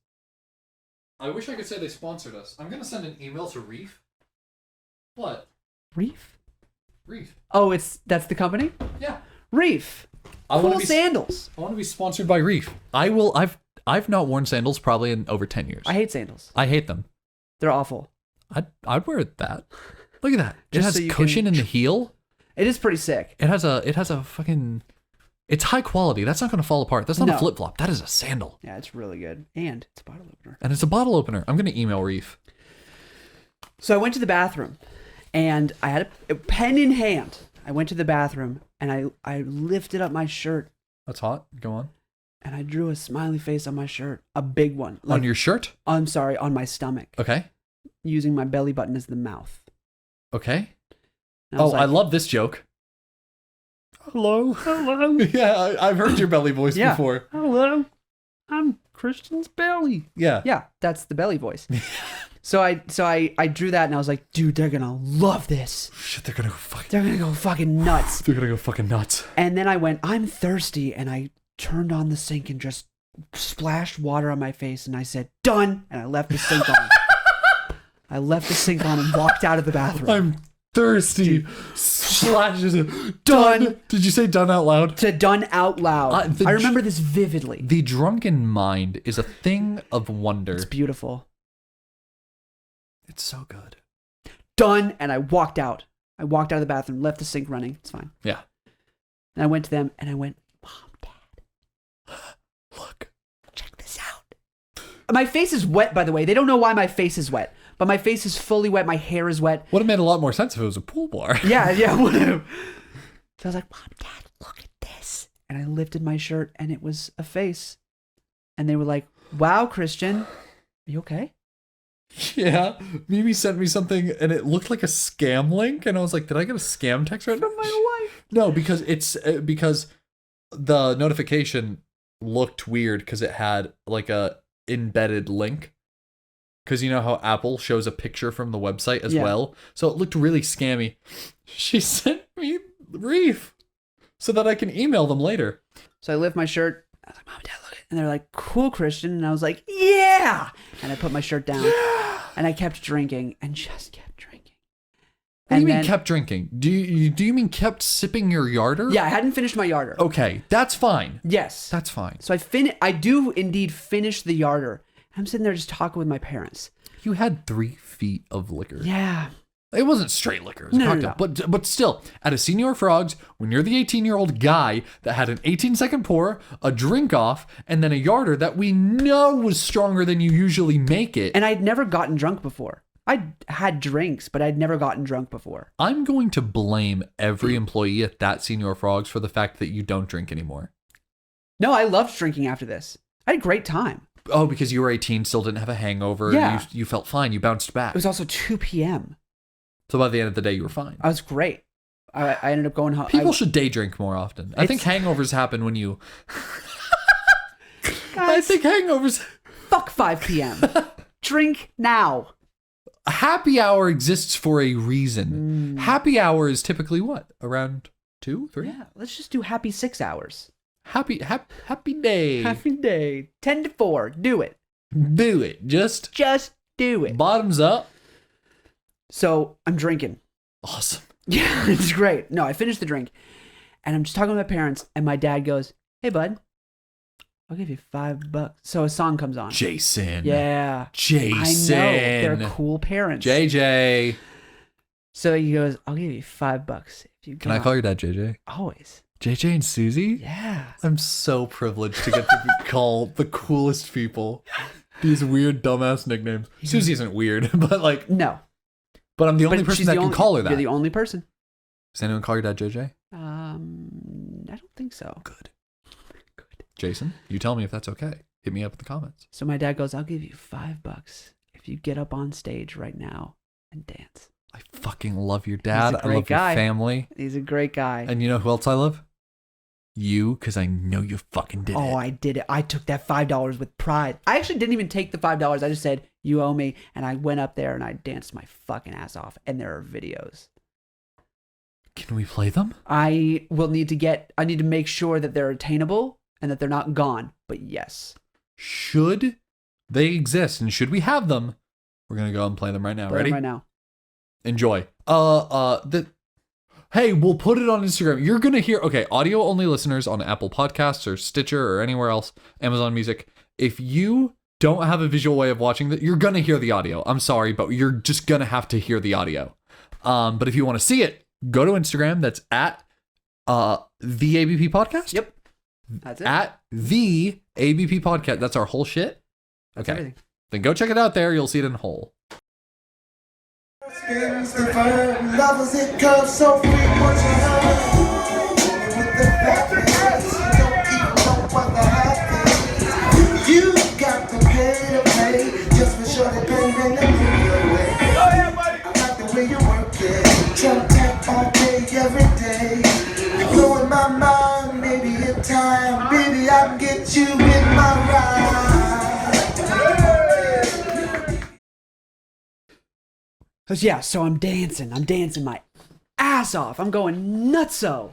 I wish I could say they sponsored us. I'm going to send an email to Reef. What? Reef? Reef. Oh, that's the company? Yeah. Reef. Cool sandals. I want to be sponsored by Reef. I've not worn sandals probably in over 10 years. I hate sandals. I hate them. They're awful. I'd wear that. Look at that. It Just has so you cushion can- in the heel. It is pretty sick. It has a fucking... It's high quality. That's not going to fall apart. That's not No. a flip-flop. That is a sandal. Yeah, it's really good. And it's a bottle opener. And it's a bottle opener. I'm going to email Reef. So I went to the bathroom, and I had a pen in hand. I went to the bathroom, and I lifted up my shirt, That's hot. Go on. and I drew a smiley face on my shirt. A big one. On your shirt? I'm sorry, on my stomach. Okay. Using my belly button as the mouth. Okay. And was I like, love this joke. Hello. Hello. Yeah, I've heard your belly voice Yeah. before. Hello, I'm Christian's belly. Yeah. Yeah, that's the belly voice. So I drew that, and I was like, dude, they're gonna love this. Shit, they're gonna go fucking. They're gonna go fucking nuts. They're gonna go fucking nuts. And then I went, I'm thirsty, and I turned on the sink and just splashed water on my face, and I said, done, and I left the sink on. I left the sink on and walked out of the bathroom. I'm thirsty. Slashes it. Done. Did you say done out loud? To done out loud. The I remember this vividly. The drunken mind is a thing of wonder. It's beautiful. It's so good. Done, and I walked out. I walked out of the bathroom, left the sink running. It's fine. Yeah. And I went to them, and I went, Mom, Dad, Look. check this out. My face is wet, by the way. They don't know why my face is wet, but my face is fully wet. My hair is wet. Would have made a lot more sense if it was a pool bar. Yeah, would have. So I was like, Mom, Dad, look at this. And I lifted my shirt, and it was a face. And they were like, wow, Christian, are you okay? Yeah, Mimi sent me something and it looked like a scam link, and I was like, "Did I get a scam text right now?" From my wife. No, because because the notification looked weird because it had like a embedded link. Because you know how Apple shows a picture from the website as well, so it looked really scammy. She sent me Reef so that I can email them later. So I lift my shirt. I was like, Mom, Dad, look at it. And they're like, cool, Christian. And I was like, yeah. And I put my shirt down. Yeah. And I kept drinking and just kept drinking. What do you mean kept drinking? Do you mean kept sipping your yarder? Yeah, I hadn't finished my yarder. Okay, that's fine. Yes. That's fine. So I do indeed finish the yarder. I'm sitting there just talking with my parents. You had 3 feet of liquor. Yeah. It wasn't straight liquor. It was a cocktail. No. But still, at a Senior Frogs, when you're the 18-year-old guy that had an 18-second pour, a drink off, and then a yarder that we know was stronger than you usually make it. And I'd never gotten drunk before. I'd had drinks, but I'd never gotten drunk before. I'm going to blame every employee at that Senior Frogs for the fact that you don't drink anymore. No, I loved drinking after this. I had a great time. Oh, because you were 18, still didn't have a hangover. Yeah. You felt fine. You bounced back. It was also 2 p.m. So by the end of the day, you were fine. I was great. I ended up going home. People should day drink more often. I think hangovers happen when you... I think hangovers... Fuck 5 p.m. Drink now. Happy hour exists for a reason. Happy hour is typically what? Around 2, 3? Yeah, let's just do happy 6 hours. Happy day. Happy day. 10 to 4. Do it. Do it. Just do it. Bottoms up. So I'm drinking. Awesome. Yeah, it's great. No, I finished the drink and I'm just talking to my parents and my dad goes, hey, bud, I'll give you $5. So a song comes on. Jason. Yeah. Jason. I know. They're cool parents. JJ. So he goes, I'll give you $5 if you Can I call your dad JJ? Always. JJ and Susie? Yeah. I'm so privileged to get to be called the coolest people. These weird dumbass nicknames. Susie isn't weird, but like... No. But I'm the only person that can call her that. You're the only person. Does anyone call your dad JJ? I don't think so. Good. Jason, you tell me if that's okay. Hit me up in the comments. So my dad goes, I'll give you $5 if you get up on stage right now and dance. I fucking love your dad. He's a great I love guy. your family. He's a great guy. And you know who else I love? You, because I know you fucking did it. Oh, I did it. I took that $5 with pride. I actually didn't even take the $5. I just said, you owe me. And I went up there and I danced my fucking ass off. And there are videos. Can we play them? I need to make sure that they're attainable and that they're not gone. But yes. Should they exist and should we have them? We're going to go and play them right now. Ready? Right now. Enjoy. Hey, we'll put it on Instagram. You're going to hear, okay, audio only listeners on Apple Podcasts or Stitcher or anywhere else, Amazon Music. If you don't have a visual way of watching that, you're going to hear the audio. I'm sorry, but you're just going to have to hear the audio. But if you want to see it, go to Instagram. That's at the ABP Podcast. Yep. That's it. At the ABP Podcast. That's our whole shit. That's okay. everything. Then go check it out there. You'll see it in whole. Spins the firm, levels it curves so free, what you heard. With the fatness, don't even know what the half is. You got to pay just for sure to pay when they move your way. Oh yeah, buddy. I like the way you work it, tap all day, every day. You're blowing my mind, maybe in time, baby I can get you in my ride. Yeah, so I'm dancing my ass off. I'm going nutso.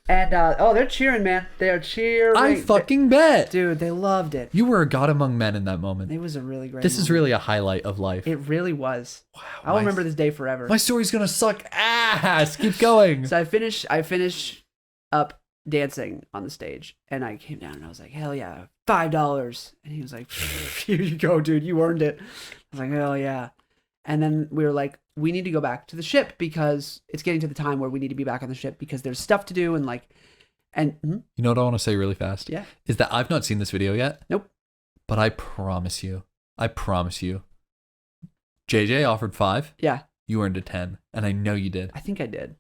And, they're cheering, man. They're cheering. I fucking bet. Dude, they loved it. You were a god among men in that moment. It was a really great This is moment. really a highlight of life. It really was. Wow. I'll remember this day forever. My story's gonna suck ass. Keep going. So I finish up dancing on the stage, and I came down and I was like, hell yeah, $5. And he was like, here you go, dude, you earned it. I was like, hell yeah. And then we were like, we need to go back to the ship because it's getting to the time where we need to be back on the ship because there's stuff to do and You know what I want to say really fast? Yeah. Is that I've not seen this video yet. Nope. But I promise you, JJ offered 5. Yeah. You earned a 10, and I know you did. I think I did.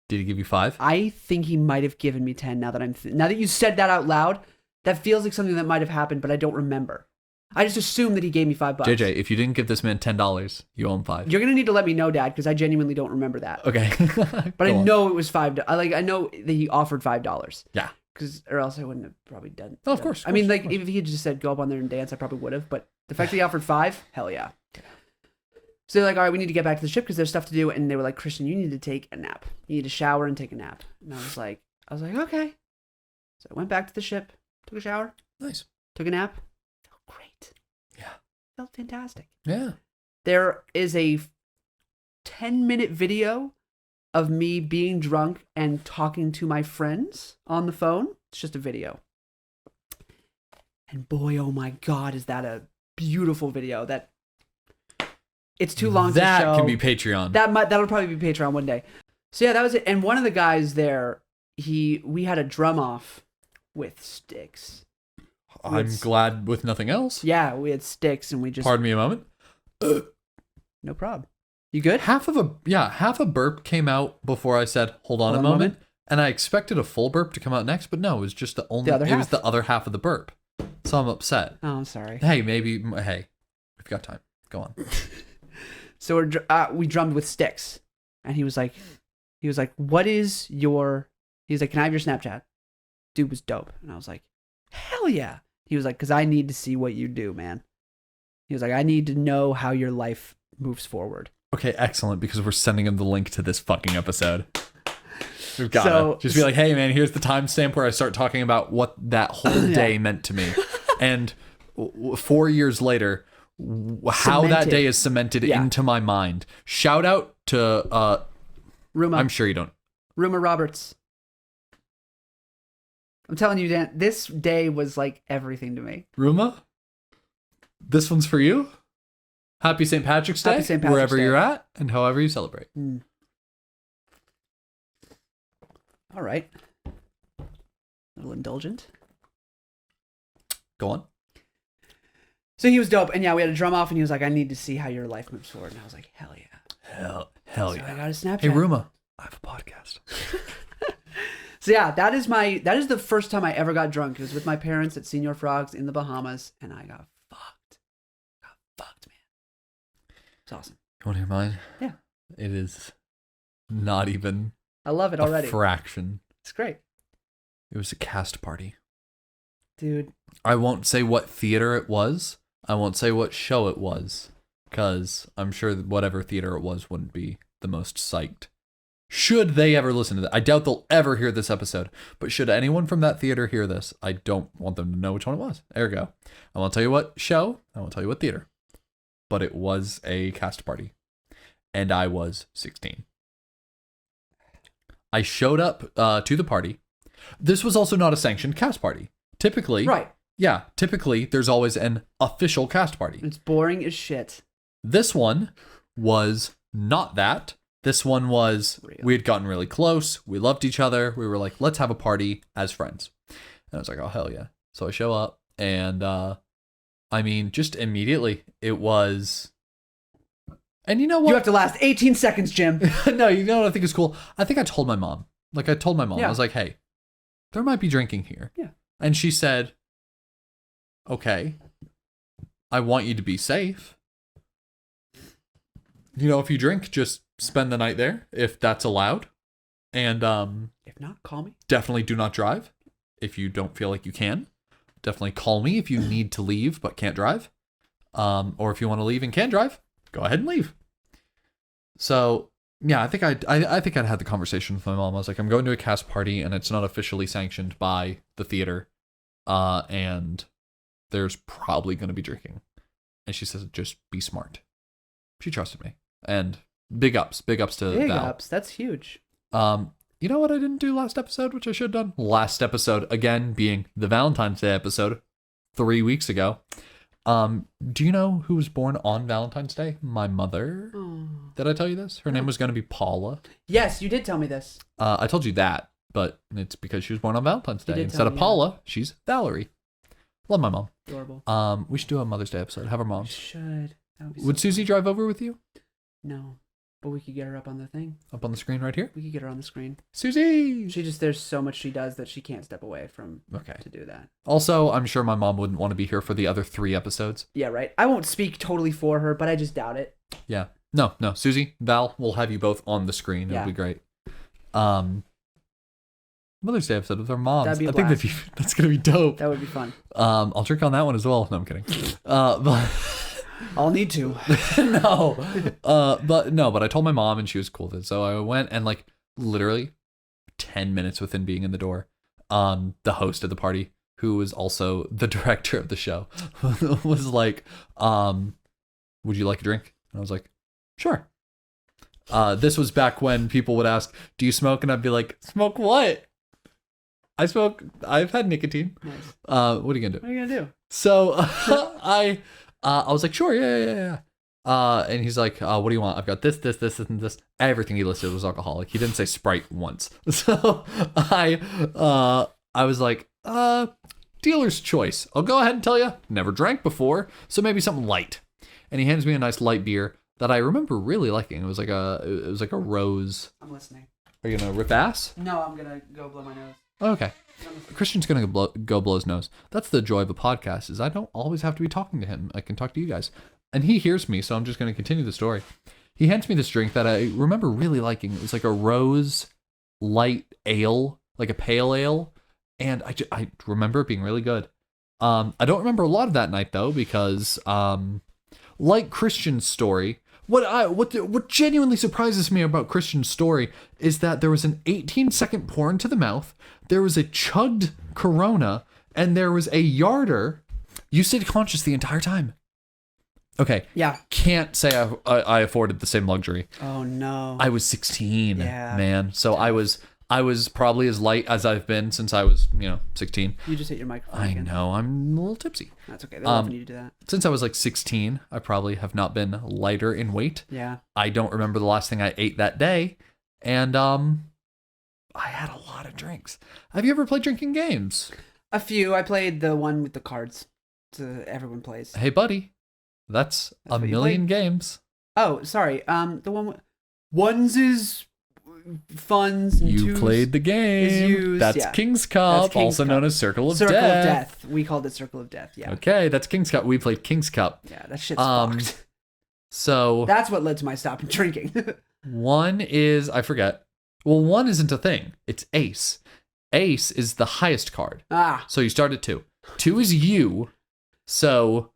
Did he give you 5? I think he might have given me 10 now that you said that out loud. That feels like something that might have happened, but I don't remember. I just assumed that he gave me $5. JJ, if you didn't give this man $10, you owe him 5. You're gonna need to let me know, Dad, because I genuinely don't remember that. Okay. But I know it was $5. I know that he offered $5. Yeah. Or else I wouldn't have probably done. Oh, of course. I mean, like if he had just said go up on there and dance, I probably would have. But the fact that he offered 5, hell yeah. So they're like, all right, we need to get back to the ship because there's stuff to do. And they were like, Christian, you need to take a nap. You need to shower and take a nap. And I was like, okay. So I went back to the ship, took a shower, Nice. took a nap. Felt great. Yeah. Felt fantastic. Yeah. There is a 10-minute video of me being drunk and talking to my friends on the phone. It's just a video. And boy, oh my God, is that a beautiful video. It's too long to show. That can be Patreon. That'll probably be Patreon one day. So yeah, that was it. And one of the guys there, we had a drum off with sticks. I'm glad with nothing else. Yeah, we had sticks and we just... Pardon me a moment. No problem. You good? Half a burp came out before I said, hold on a moment. And I expected a full burp to come out next, but no, it was just it was the other half of the burp. So I'm upset. Oh, I'm sorry. Hey, we've got time. Go on. So we drummed with sticks, and he was like, what is your... He's like, can I have your Snapchat? Dude was dope. And I was like, hell yeah. He was like, because I need to see what you do, man. He was like, I need to know how your life moves forward. Okay, excellent, because we're sending him the link to this fucking episode. We've got to just be like, hey, man, here's the timestamp where I start talking about what that whole day meant to me. And 4 years later, how that day is cemented into my mind. Shout out to... Ruma. I'm sure you don't. Ruma Roberts. I'm telling you, Dan, this day was like everything to me. Ruma, this one's for you. Happy St. Patrick's Day, Happy St. Patrick's wherever Day. you're at and however you celebrate. All right. A little indulgent. Go on. So he was dope. And yeah, we had a drum off and he was like, I need to see how your life moves forward. And I was like, hell yeah. Hell So yeah. I got a Snapchat. Hey, Ruma, I have a podcast. So yeah, that is the first time I ever got drunk. It was with my parents at Senior Frogs in the Bahamas, and I got fucked. Man. It's awesome. You want to hear mine? Yeah. It is not even I love it already. a fraction. It's great. It was a cast party. Dude. I won't say what theater it was. I won't say what show it was, because I'm sure that whatever theater it was wouldn't be the most psyched. Should they ever listen to that? I doubt they'll ever hear this episode, but should anyone from that theater hear this, I don't want them to know which one it was. Ergo, I won't tell you what show, I won't tell you what theater, but it was a cast party, and I was 16. I showed up to the party. This was also not a sanctioned cast party. Typically, Right. Yeah, typically there's always an official cast party. It's boring as shit. This one was not that. This one was, we had gotten really close. We loved each other. We were like, let's have a party as friends. And I was like, oh, hell yeah. So I show up and, I mean, just immediately it was, and you know what? You have to last 18 seconds, Jim. No, you know what I think is cool? I think I told my mom. I told my mom, Yeah. I was like, hey, there might be drinking here. Yeah. And she said, okay, I want you to be safe. You know, if you drink, just spend the night there, if that's allowed. And If not, call me. definitely do not drive if you don't feel like you can. Definitely call me if you need to leave but can't drive. Or if you want to leave and can drive, go ahead and leave. So yeah, I think I'd had the conversation with my mom. I was like, I'm going to a cast party and it's not officially sanctioned by the theater. And there's probably going to be drinking. And she says, just be smart. She trusted me. And big ups to Big Val. ups. That's huge. You know what I didn't do last episode, which I should have done? Last episode, again, being the Valentine's Day episode 3 weeks ago. Do you know who was born on Valentine's Day? My mother. Oh. Did I tell you this? Her name was going to be Paula. Yes, you did tell me this. I told you that, but it's because she was born on Valentine's You Day. did Instead tell of me, Paula, she's Valerie. Love my mom. Adorable. We should do a Mother's Day episode. Have her mom. We should. That would be Would so Susie drive over with you? No. But we could get her up on the thing. Up on the screen right here. We could get her on the screen. Susie! There's so much she does that she can't step away from Okay. to do that. Also, I'm sure my mom wouldn't want to be here for the other 3 episodes. Yeah, right. I won't speak totally for her, but I just doubt it. Yeah. No. Susie, Val, we'll have you both on the screen. It'll be great. Mother's Day episode with our moms. That'd be a I think that's going to be dope. That would be fun. I'll drink on that one as well. No, I'm kidding. But... I'll need to. No. But I told my mom and she was cool with it. So I went and like literally 10 minutes within being in the door, the host of the party, who was also the director of the show, was like, would you like a drink? And I was like, sure. This was back when people would ask, do you smoke? And I'd be like, smoke what? I smoke. I've had nicotine. Nice. What are you gonna do? What are you gonna do? So I was like, sure, yeah. And he's like, what do you want? I've got this, and this. Everything he listed was alcoholic. He didn't say Sprite once. So I was like, dealer's choice. I'll go ahead and tell you, never drank before, so maybe something light. And he hands me a nice light beer that I remember really liking. It was like a rose. I'm listening. Are you gonna rip ass? No, I'm gonna go blow my nose. Okay. Christian's gonna go blow his nose. That's the joy of a podcast, is I don't always have to be talking to him. I can talk to you guys. And he hears me, so I'm just gonna continue the story. He hands me this drink that I remember really liking. It was like a rose light ale, like a pale ale. And I remember it being really good. I don't remember a lot of that night though, because like Christian's story, what genuinely surprises me about Christian's story is that there was an 18-second pour into the mouth, there was a chugged Corona, and there was a yarder. You stayed conscious the entire time. Okay. Yeah. Can't say I afforded the same luxury. Oh no. I was 16, man. So I was probably as light as I've been since I was, 16. You just hit your microphone. I again. know, I'm a little tipsy. That's okay. They're loving you to do that. Since I was like 16, I probably have not been lighter in weight. Yeah. I don't remember the last thing I ate that day. And I had a lot of drinks. Have you ever played drinking games? A few. I played the one with the cards. Everyone plays. Hey, buddy. That's a million games. Oh, sorry. The one with ones is funds and You twos played the game. is used, That's yeah. King's Cup, That's King's also Cup. known as Circle of Circle Death. of Death. We called it Circle of Death. Yeah. Okay, that's King's Cup. We played King's Cup. Yeah, that shit's fucked. So That's what led to my stopping drinking. one is, I forget. Well, one isn't a thing. It's ace. Ace is the highest card. So you start at 2. 2 is you. So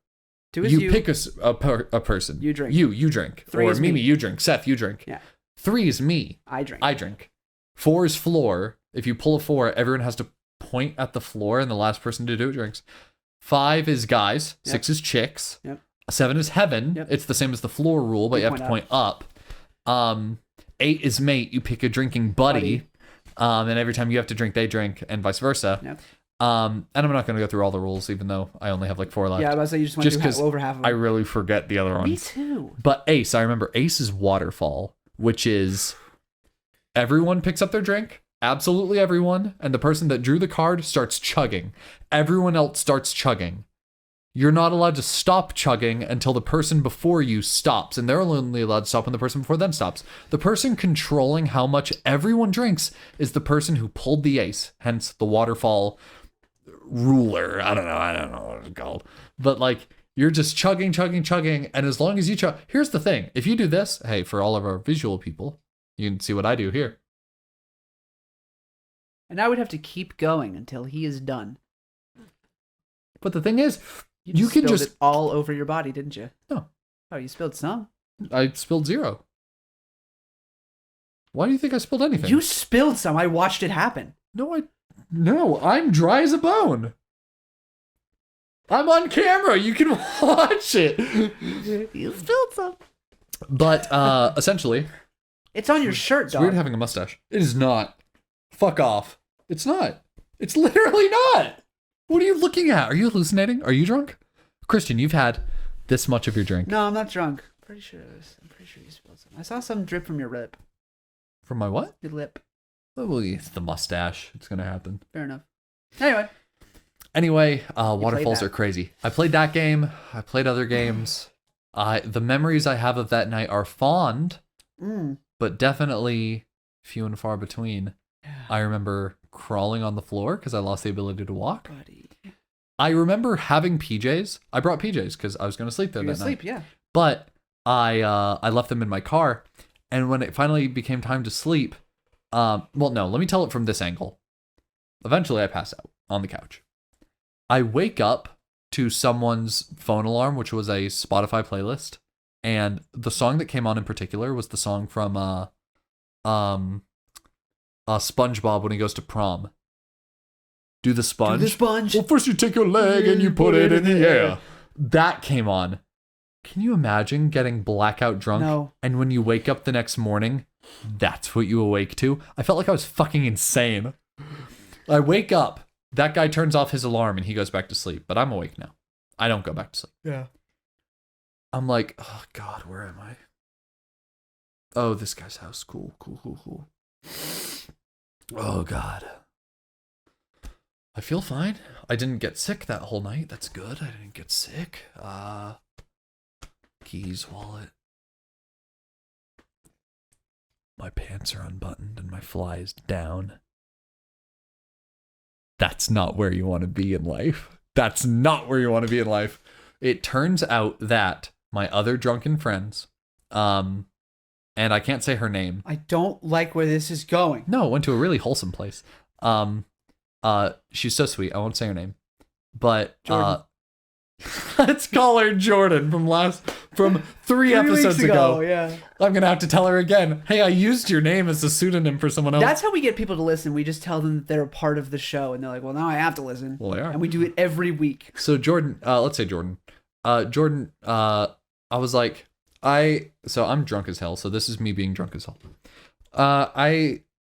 2 is you pick a person. You drink. You drink. 3 or is Mimi, me. you drink. Seth, you drink. Yeah. 3 is me. I drink. I drink. 4 is floor. If you pull a 4, everyone has to point at the floor, and the last person to do it drinks. 5 is guys. Yep. 6 is chicks. Yep. 7 is heaven. Yep. It's the same as the floor rule, but you have to point up. 8 is mate. You pick a drinking buddy. And every time you have to drink, they drink, and vice versa. Yep. And I'm not going to go through all the rules, even though I only have like 4 left. Yeah, I was say you just want to do over half of them. I really forget the other ones. Me too. But ace, I remember ace is waterfall, which is everyone picks up their drink, absolutely everyone, and the person that drew the card starts chugging. Everyone else starts chugging. You're not allowed to stop chugging until the person before you stops, and they're only allowed to stop when the person before them stops. The person controlling how much everyone drinks is the person who pulled the ace, hence the waterfall ruler. I don't know what it's called. But like, you're just chugging, and as long as you chug, here's the thing. If you do this, hey, for all of our visual people, you can see what I do here. And I would have to keep going until he is done. But the thing is, You can spilled just it all over your body, didn't you? No. Oh, you spilled some. I spilled 0. Why do you think I spilled anything? You spilled some. I watched it happen. No, I'm dry as a bone. I'm on camera. You can watch it. You spilled some. But essentially, It's on your shirt, it's dog. weird having a mustache. It is not. Fuck off. It's not. It's literally not. What are you looking at? Are you hallucinating? Are you drunk? Christian, you've had this much of your drink. No, I'm not drunk. I'm pretty sure you spilled some. I saw some drip from your lip. From my what? Your lip. Oh, well, it's the mustache. It's going to happen. Fair enough. Anyway, waterfalls that. are crazy. I played that game. I played other games. The memories I have of that night are fond, but definitely few and far between. I remember crawling on the floor because I lost the ability to walk. Buddy. I remember having PJs. I brought PJs because I was going to sleep there that night. Yeah. But I left them in my car, and when it finally became time to sleep, well, no, let me tell it from this angle. Eventually, I pass out on the couch. I wake up to someone's phone alarm, which was a Spotify playlist, and the song that came on in particular was the song from SpongeBob when he goes to prom. Do the sponge. Do the sponge. Well, first you take your leg and you put it in the air. That came on. Can you imagine getting blackout drunk? No. And when you wake up the next morning, that's what you awake to? I felt like I was fucking insane. I wake up, that guy turns off his alarm and he goes back to sleep. But I'm awake now. I don't go back to sleep. Yeah. I'm like, oh God, where am I? Oh, this guy's house. Cool. Oh God. I feel fine. I didn't get sick that whole night. That's good. I didn't get sick. Keys, wallet. My pants are unbuttoned and my fly is down. That's not where you want to be in life. That's not where you want to be in life. It turns out that my other drunken friends, and I can't say her name. I don't like where this is going. No, it went to a really wholesome place. She's so sweet. I won't say her name, but let's call her Jordan from 3 episodes ago. Yeah. I'm gonna have to tell her again. Hey, I used your name as a pseudonym for someone else. That's how we get people to listen. We just tell them that they're a part of the show, and they're like, "Well, now I have to listen." Well, they are. And we do it every week. So Jordan, let's say Jordan. Jordan, I was like, I'm drunk as hell. So this is me being drunk as hell.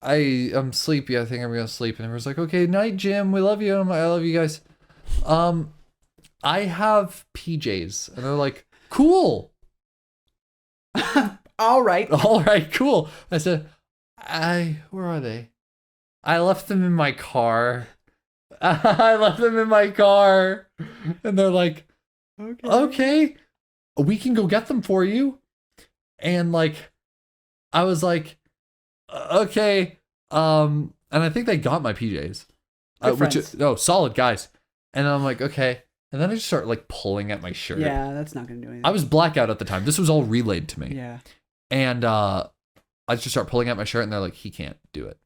I'm sleepy. I think I'm gonna sleep. And everyone's like, okay, night, Jim. We love you. I love you guys. I have PJs, and they're like, cool. All right, cool. I said, where are they? I left them in my car. And they're like, okay, we can go get them for you. And like, I was like, okay, and I think they got my PJs, solid guys. And I'm like, okay, and then I just start like pulling at my shirt. Yeah, that's not gonna do anything. I was blackout at the time. This was all relayed to me. Yeah, and I just start pulling at my shirt, and they're like, he can't do it.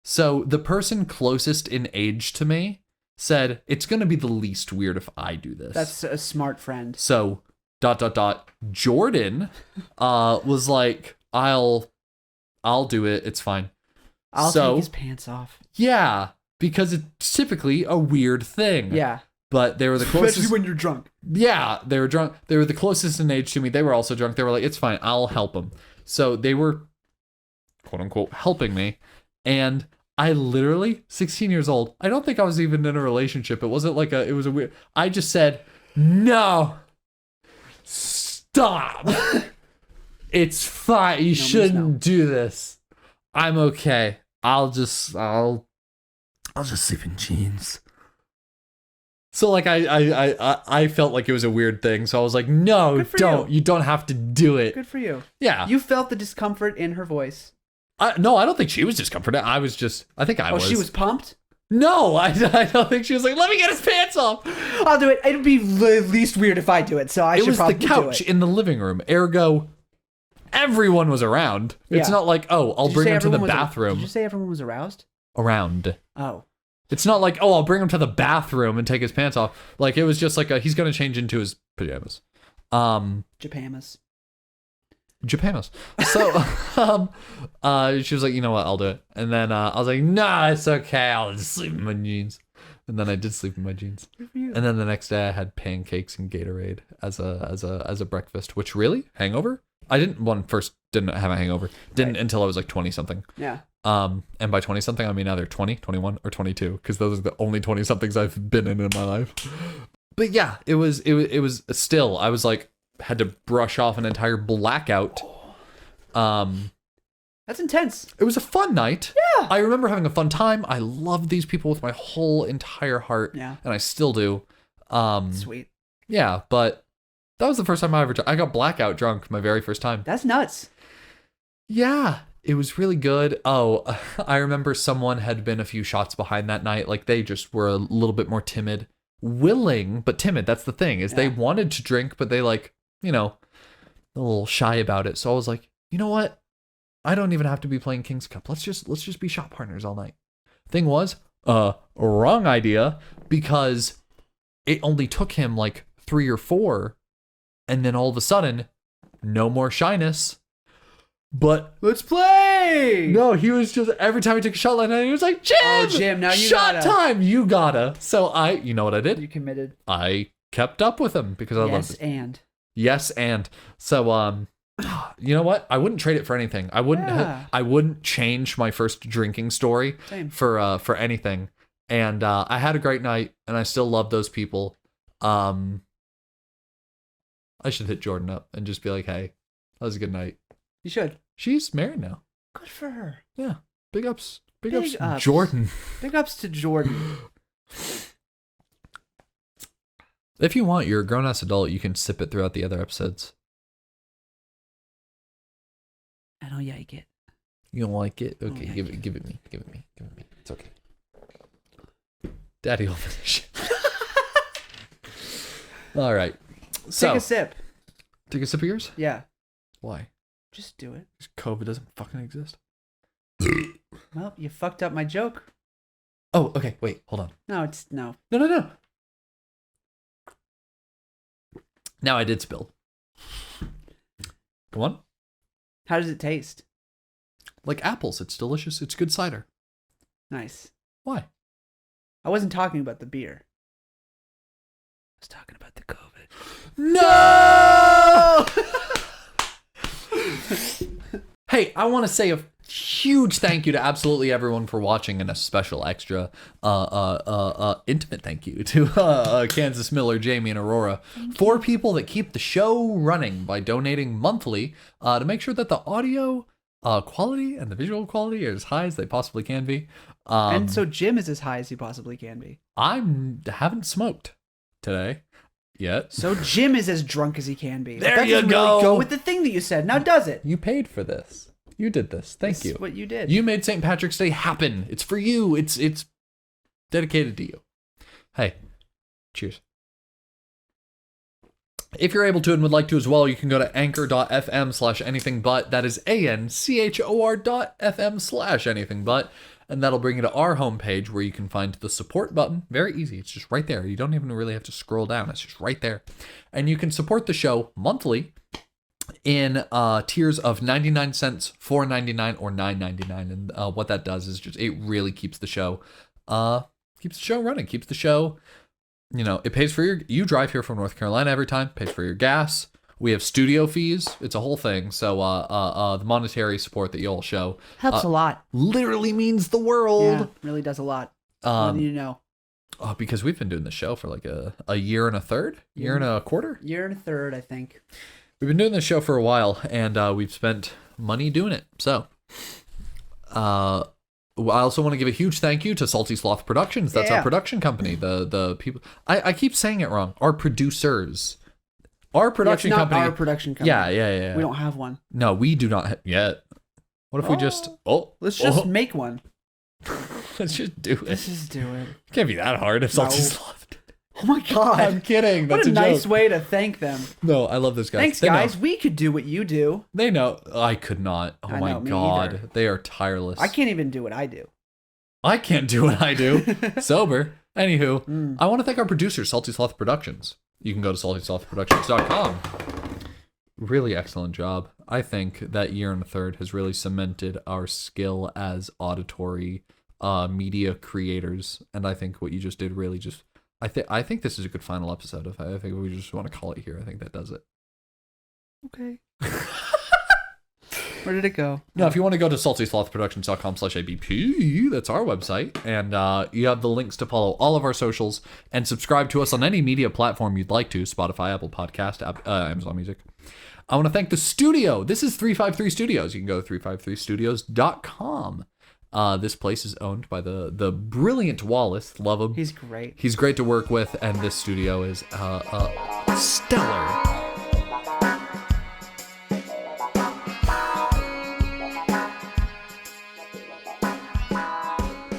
So the person closest in age to me said, it's gonna be the least weird if I do this. That's a smart friend. So ... Jordan was like, I'll do it. It's fine. I'll take his pants off. Yeah, because it's typically a weird thing. Yeah. But they were the closest. Especially when you're drunk. Yeah, they were drunk. They were the closest in age to me. They were also drunk. They were like, it's fine. I'll help them. So they were, quote unquote, helping me. And I literally, 16 years old, I don't think I was even in a relationship. It wasn't like it was a weird, I just said, no, stop. It's fine. You shouldn't do this. I'm okay. I'll just sleep in jeans. So like I felt like it was a weird thing. So I was like, no, don't. You don't have to do it. Good for you. Yeah. You felt the discomfort in her voice. No, I don't think she was discomforted. I think I was. Oh, she was pumped? No, I don't think she was like, let me get his pants off. I'll do it. It'd be least weird if I do it. So I should probably do it. It was the couch in the living room. Ergo, everyone was around. It's not like, oh, I'll bring him to the bathroom. Did you say everyone was aroused? Around. Oh. It's not like, oh, I'll bring him to the bathroom and take his pants off. Like, it was just like, he's going to change into his pajamas. Japamas. So, she was like, you know what, I'll do it. And then I was like, nah, it's okay. I'll just sleep in my jeans. And then I did sleep in my jeans. And then the next day I had pancakes and Gatorade as a breakfast, which really, hangover? I didn't have a hangover. Didn't until I was like 20 something. Yeah. And by 20 something, I mean either 20, 21, or 22, because those are the only 20 somethings I've been in my life. But yeah, it was still, I was like, had to brush off an entire blackout. That's intense. It was a fun night. Yeah. I remember having a fun time. I loved these people with my whole entire heart. Yeah. And I still do. Sweet. Yeah, but that was the first time I got blackout drunk, my very first time. That's nuts. Yeah, it was really good. Oh, I remember someone had been a few shots behind that night. Like they just were a little bit more timid, willing, but timid. That's the thing is they wanted to drink, but they like, a little shy about it. So I was like, you know what? I don't even have to be playing King's Cup. Let's just be shot partners all night. Thing was, wrong idea because it only took him like 3 or 4, and then all of a sudden, no more shyness. But let's play. No, he was just every time he took a shot like that, he was like, Jim, now you shot gotta. time, you gotta. So you know what I did? You committed. I kept up with him because I loved it. Yes, and so you know what? I wouldn't trade it for anything. I wouldn't change my first drinking story for anything. And I had a great night, and I still love those people. I should hit Jordan up and just be like, hey, that was a good night. You should. She's married now. Good for her. Yeah. Big ups. Big ups. Jordan. Big ups to Jordan. If you want, you're a grown-ass adult. You can sip it throughout the other episodes. I don't like it. You don't like it? Okay, give it me. It's okay. Daddy will finish. All right. So, take a sip. Take a sip of yours? Yeah. Why? Just do it. Because COVID doesn't fucking exist. Well, you fucked up my joke. Oh, okay. Wait, hold on. No. No. Now I did spill. Come on. How does it taste? Like apples. It's delicious. It's good cider. Nice. Why? I wasn't talking about the beer. I was talking about the COVID. No! Hey, I want to say a huge thank you to absolutely everyone for watching, and a special extra intimate thank you to Kansas, Miller, Jamie, and Aurora, 4 people that keep the show running by donating monthly to make sure that the audio quality and the visual quality are as high as they possibly can be. And so Jim is as high as he possibly can be. I haven't smoked today yet. So Jim is as drunk as he can be. There that you doesn't go. Really go with the thing that you said. Now does it? You paid for this. You did this. Thank you. That's what you did. You made St. Patrick's Day happen. It's for you. It's dedicated to you. Hey, cheers. If you're able to and would like to as well, you can go to anchor.fm/anythingbut. That is anchor.fm/anythingbut. And that'll bring you to our homepage where you can find the support button. Very easy. It's just right there. You don't even really have to scroll down. It's just right there. And you can support the show monthly in tiers of 99 cents, $4.99, or $9.99. And what that does is just, it really keeps the show running, keeps the show, it pays for you drive here from North Carolina every time, pays for your gas. We have studio fees. It's a whole thing. So the monetary support that you'll show helps a lot. Literally means the world. Yeah, really does a lot. More than you know. Because we've been doing the show for like a year and a third, year and a quarter. Year and a third, I think. We've been doing this show for a while, and we've spent money doing it. So I also want to give a huge thank you to Salty Sloth Productions. That's our production company. The people. I keep saying it wrong. Our producers. Our production company. Our production company. Yeah. We don't have one. No, we do not yet. What if we just? Let's just make one. Let's just do it. Let's just do it. It can't be that hard if Salty Sloth did it. Oh my god! I'm kidding. That's what a nice joke. way to thank them. No, I love those guys. Thanks, guys. We could do what you do. They know. I could not. Oh I my know, me god, either. they are tireless. I can't even do what I do. I can't do what I do. Sober. Anywho, I want to thank our producers, Salty Sloth Productions. You can go to saltyslothproductions.com. Really excellent job. I think that year and a third has really cemented our skill as auditory media creators, and I think what you just did really just. I think this is a good final episode. I think we just want to call it here. I think that does it. Okay. Where did it go? No, if you want to go to saltyslothproductions.com/ABP, that's our website. And you have the links to follow all of our socials and subscribe to us on any media platform you'd like to. Spotify, Apple Podcast, Amazon Music. I want to thank the studio. This is 353 Studios. You can go to 353studios.com. This place is owned by the brilliant Wallace. Love him. He's great. He's great to work with, and this studio is stellar.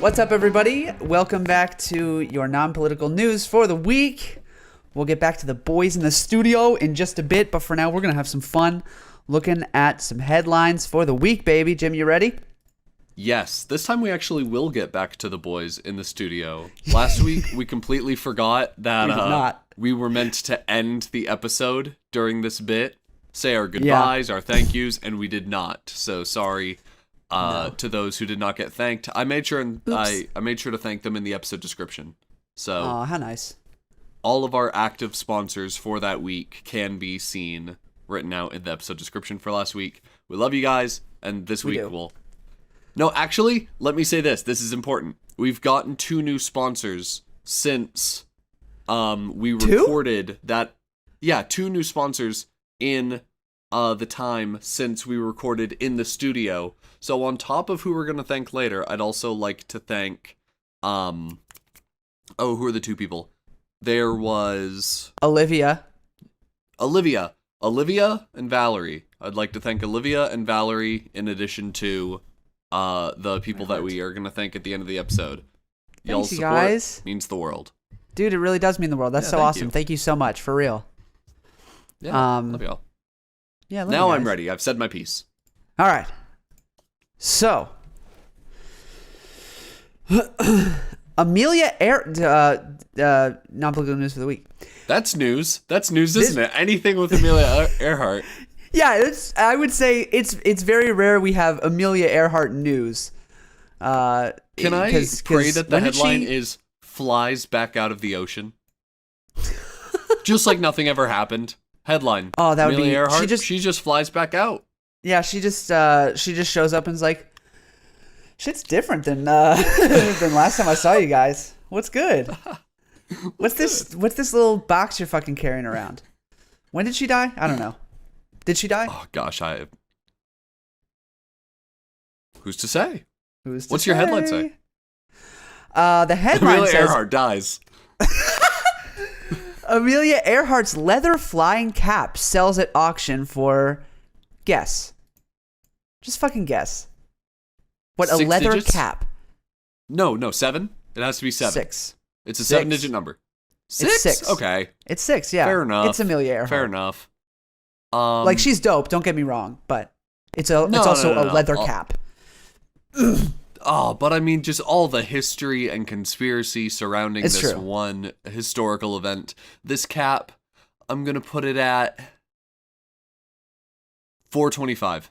What's up, everybody? Welcome back to your non-political news for the week. We'll get back to the boys in the studio in just a bit, but for now, we're going to have some fun looking at some headlines for the week, baby. Jim, you ready? Yes, this time we actually will get back to the boys in the studio. Last week, we completely forgot that we were meant to end the episode during this bit, say our goodbyes, our thank yous, and we did not. So sorry to those who did not get thanked. I made sure I made sure to thank them in the episode description. So how nice. All of our active sponsors for that week can be seen written out in the episode description for last week. We love you guys, and this week we'll... No, actually, let me say this. This is important. We've gotten 2 new sponsors since we recorded that. Yeah, 2 new sponsors in the time since we recorded in the studio. So on top of who we're going to thank later, I'd also like to thank... who are the 2 people? There was... Olivia and Valerie. I'd like to thank Olivia and Valerie in addition to... the people that we are going to thank at the end of the episode. Thanks, you guys. Means the world. Dude, it really does mean the world. That's so awesome. Thank you so much, for real. Yeah, love y'all. Yeah, love now you I'm guys. ready. I've said my piece. All right. So, Amelia non-political news for the week. That's news. That's news, isn't it? Anything with Amelia Earhart. Yeah, I would say it's very rare we have Amelia Earhart news. Can I pray that the headline is "Flies back out of the ocean"? Just like nothing ever happened. Headline. Oh, that would Amelia be Earhart. She just flies back out. Yeah, she just shows up and is like, "Shit's different than than last time I saw you guys. What's good? What's this little box you're fucking carrying around? When did she die? I don't know. Did she die? Oh gosh, who's to say? What's your headline say? The headline Amelia says Earhart dies. Amelia Earhart's leather flying cap sells at auction for, guess. Just fucking guess. What, 6 a leather digits? cap? No, 7. It has to be 7. 6. It's a 7-digit number. 6? It's 6. Okay. It's 6, yeah. Fair enough. It's Amelia Earhart. Fair enough. Like, she's dope, don't get me wrong, but it's also a leather cap. But I mean, just all the history and conspiracy surrounding It's this true. one historical event. This cap, I'm going to put it at $425.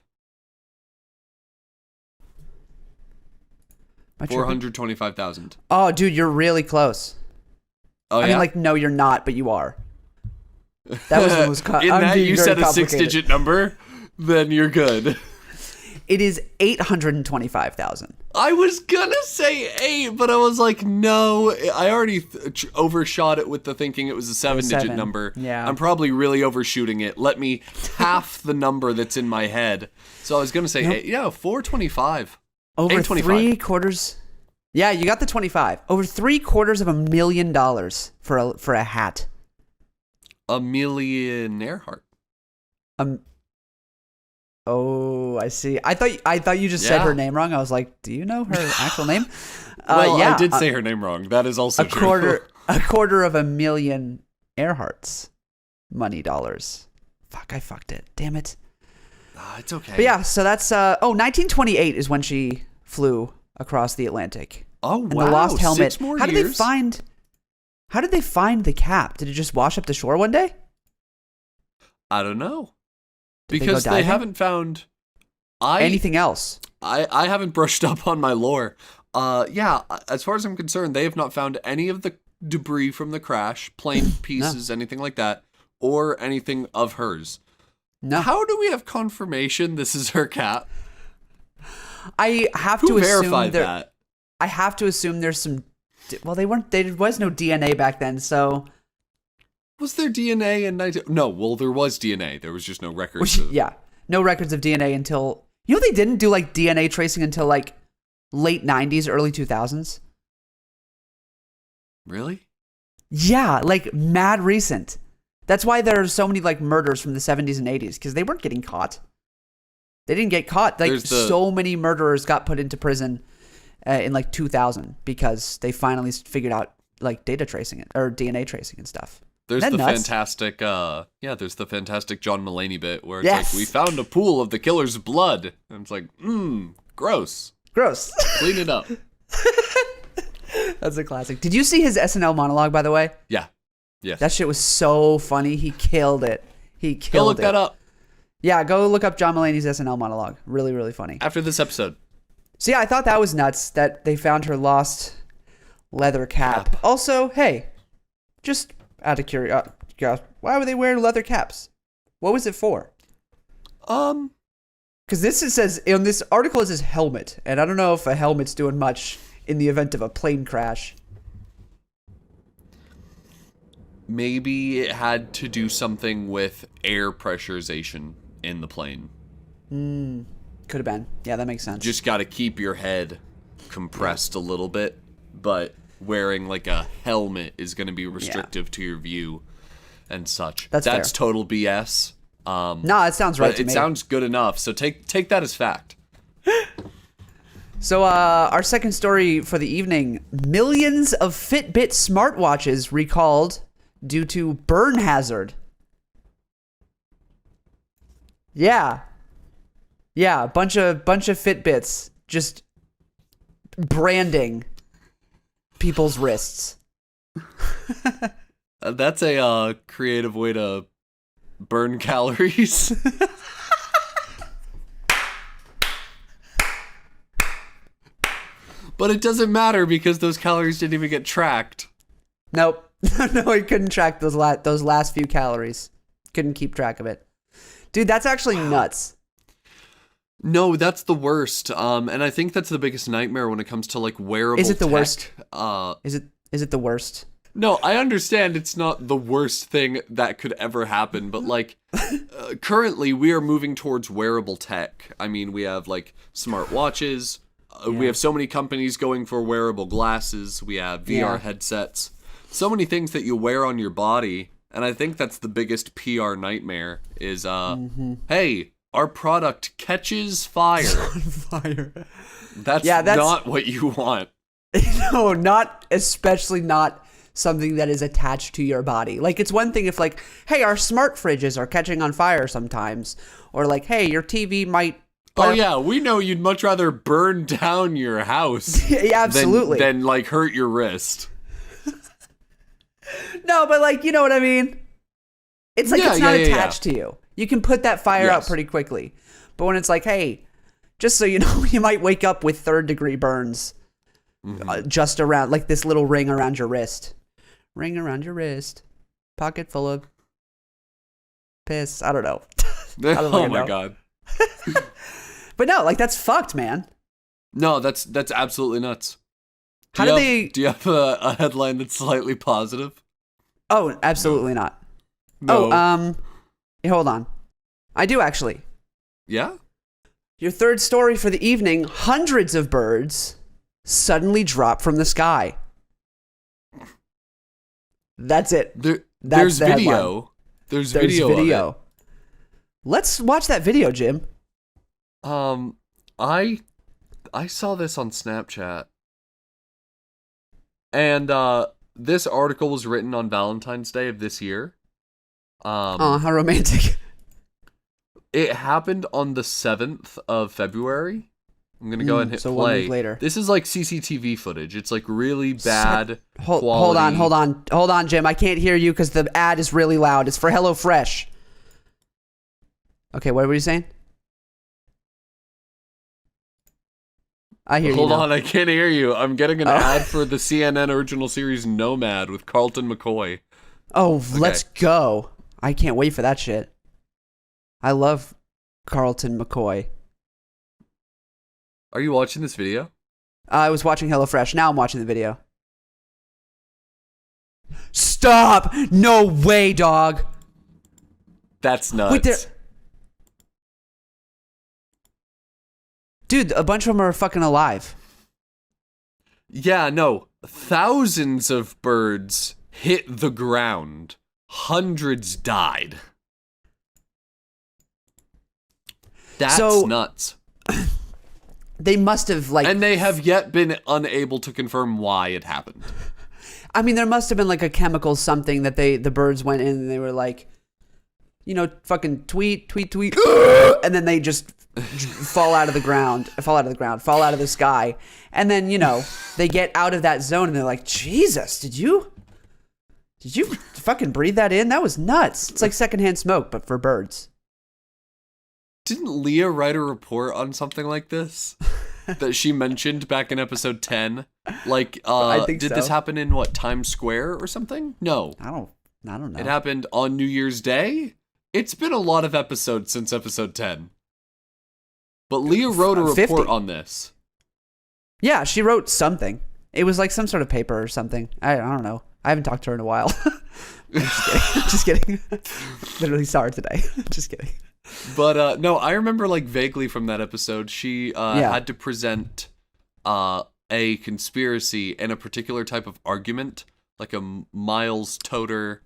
$425,000. Oh, dude, you're really close. Oh, I mean, like, no, you're not, but you are. That was the most In that you said a 6-digit number, then you're good. It is $825,000. I was gonna say 8, but I was like, no. I already overshot it with the thinking it was a 7-digit number. Yeah. I'm probably really overshooting it. Let me half the number that's in my head. So I was gonna say 8. Yeah, 425. Over 825. 3/4. Yeah, you got the 25. Over $750,000 for a hat. Amelia Earhart. Oh, I see. I thought you just said her name wrong. I was like, do you know her actual name? Well, yeah, I did say her name wrong. That is also true. A quarter of a million Earharts money dollars. Fuck, I fucked it. Damn it. It's okay. But yeah, so that's 1928 is when she flew across the Atlantic. Oh, wow. And the lost helmet. 6 more How did years? they find the cap? Did it just wash up the shore one day? I don't know. Did Because go they diving? haven't found Anything else? I haven't brushed up on my lore. Yeah, as far as I'm concerned, they have not found any of the debris from the crash, plane pieces, anything like that, or anything of hers. No. How do we have confirmation this is her cap? I have Who to assume verified that? I have to assume there's some. Well, there was no DNA back then, so. Was there DNA in 19... No, well, there was DNA. There was just no records. Yeah, no records of DNA until. You know, they didn't do like DNA tracing until like late 90s, early 2000s. Really? Yeah, like mad recent. That's why there are so many like murders from the 70s and 80s, because they weren't getting caught. They didn't get caught. Like so many murderers got put into prison in like 2000 because they finally figured out like data tracing it or DNA tracing and stuff. There's Isn't the that nuts? fantastic, there's the fantastic John Mulaney bit where it's Yes. like, we found a pool of the killer's blood. And it's like, gross. Gross. Clean it up. That's a classic. Did you see his SNL monologue, by the way? Yeah. Yes. That shit was so funny. He killed it. He Go killed look it. that up Yeah, go look up John Mulaney's SNL monologue. Really, really funny. after this episode. So yeah, I thought that was nuts that they found her lost leather cap. Also, hey, just out of curiosity, why would they wear leather caps? What was it for? Because it says in this article it says helmet, and I don't know if a helmet's doing much in the event of a plane crash. Maybe it had to do something with air pressurization in the plane. Could have been. Yeah, that makes sense. Just got to keep your head compressed a little bit, but wearing like a helmet is going to be restrictive to your view and such. That's fair. total BS. No, it sounds right But to it me. sounds good enough, so take that as fact. So our second story for the evening, millions of Fitbit smartwatches recalled due to burn hazard. Yeah, bunch of Fitbits just branding people's wrists. That's a creative way to burn calories. But it doesn't matter because those calories didn't even get tracked. Nope. No, he couldn't track those last few calories. Couldn't keep track of it. Dude, that's actually nuts. No, that's the worst. And I think that's the biggest nightmare when it comes to like wearable Is it the tech. worst? Is it the worst? No, I understand it's not the worst thing that could ever happen, but like currently we are moving towards wearable tech. I mean, we have like smart watches. We have so many companies going for wearable glasses. We have VR headsets. So many things that you wear on your body. And I think that's the biggest PR nightmare is, hey, our product catches fire. Fire. That's not what you want. No, especially not something that is attached to your body. Like, it's one thing if like, hey, our smart fridges are catching on fire sometimes. Or like, hey, your TV might... Oh yeah, we know you'd much rather burn down your house Yeah, absolutely. than like hurt your wrist. No, but like, you know what I mean? It's like it's not attached to you. You can put that fire out pretty quickly. But when it's like, hey, just so you know, you might wake up with 3rd-degree burns just around, like this little ring around your wrist. Ring around your wrist. Pocket full of piss. I don't know. Oh my god. But no, like that's fucked, man. No, that's absolutely nuts. Do you have a headline that's slightly positive? Oh, absolutely not. No. Oh, hold on. I do actually. Yeah? Your third story for the evening, hundreds of birds suddenly drop from the sky. That's it. There's the video. headline. There's video of it. Let's watch that video, Jim. I saw this on Snapchat. And this article was written on Valentine's Day of this year. How romantic. It happened on the 7th of February. I'm going to go ahead and hit so play. 1 week later. This is like CCTV footage. It's like really bad quality. Hold on, Jim. I can't hear you because the ad is really loud. It's for HelloFresh. Okay, what were you saying? I hear you. Hold on, I can't hear you. I'm getting an ad for the CNN original series Nomad with Carlton McCoy. Oh, okay. Let's go. I can't wait for that shit. I love Carlton McCoy. Are you watching this video? I was watching HelloFresh. Now I'm watching the video. Stop! No way, dog. That's nuts. Wait, dude, a bunch of them are fucking alive. Yeah, no. Thousands of birds hit the ground. Hundreds died. That's nuts. They must have like, and they have yet been unable to confirm why it happened. I mean, there must have been like a chemical something that the birds went in and they were like, you know, fucking tweet, and then they just fall out of the sky. And then, you know, they get out of that zone and they're like, Jesus, did you fucking breathe that in? That was nuts. It's like secondhand smoke, but for birds. Didn't Leah write a report on something like this that she mentioned back in episode 10? Like, I think did so. this happen in what, Times Square or something? No. I don't know. It happened on New Year's Day? It's been a lot of episodes since episode 10. But Leah wrote a report 50. on this. Yeah, she wrote something. It was like some sort of paper or something. I don't know. I haven't talked to her in a while. I'm just kidding. Literally saw her today. Just kidding. But no, I remember like vaguely from that episode, she had to present a conspiracy and a particular type of argument, like a Miles Toter.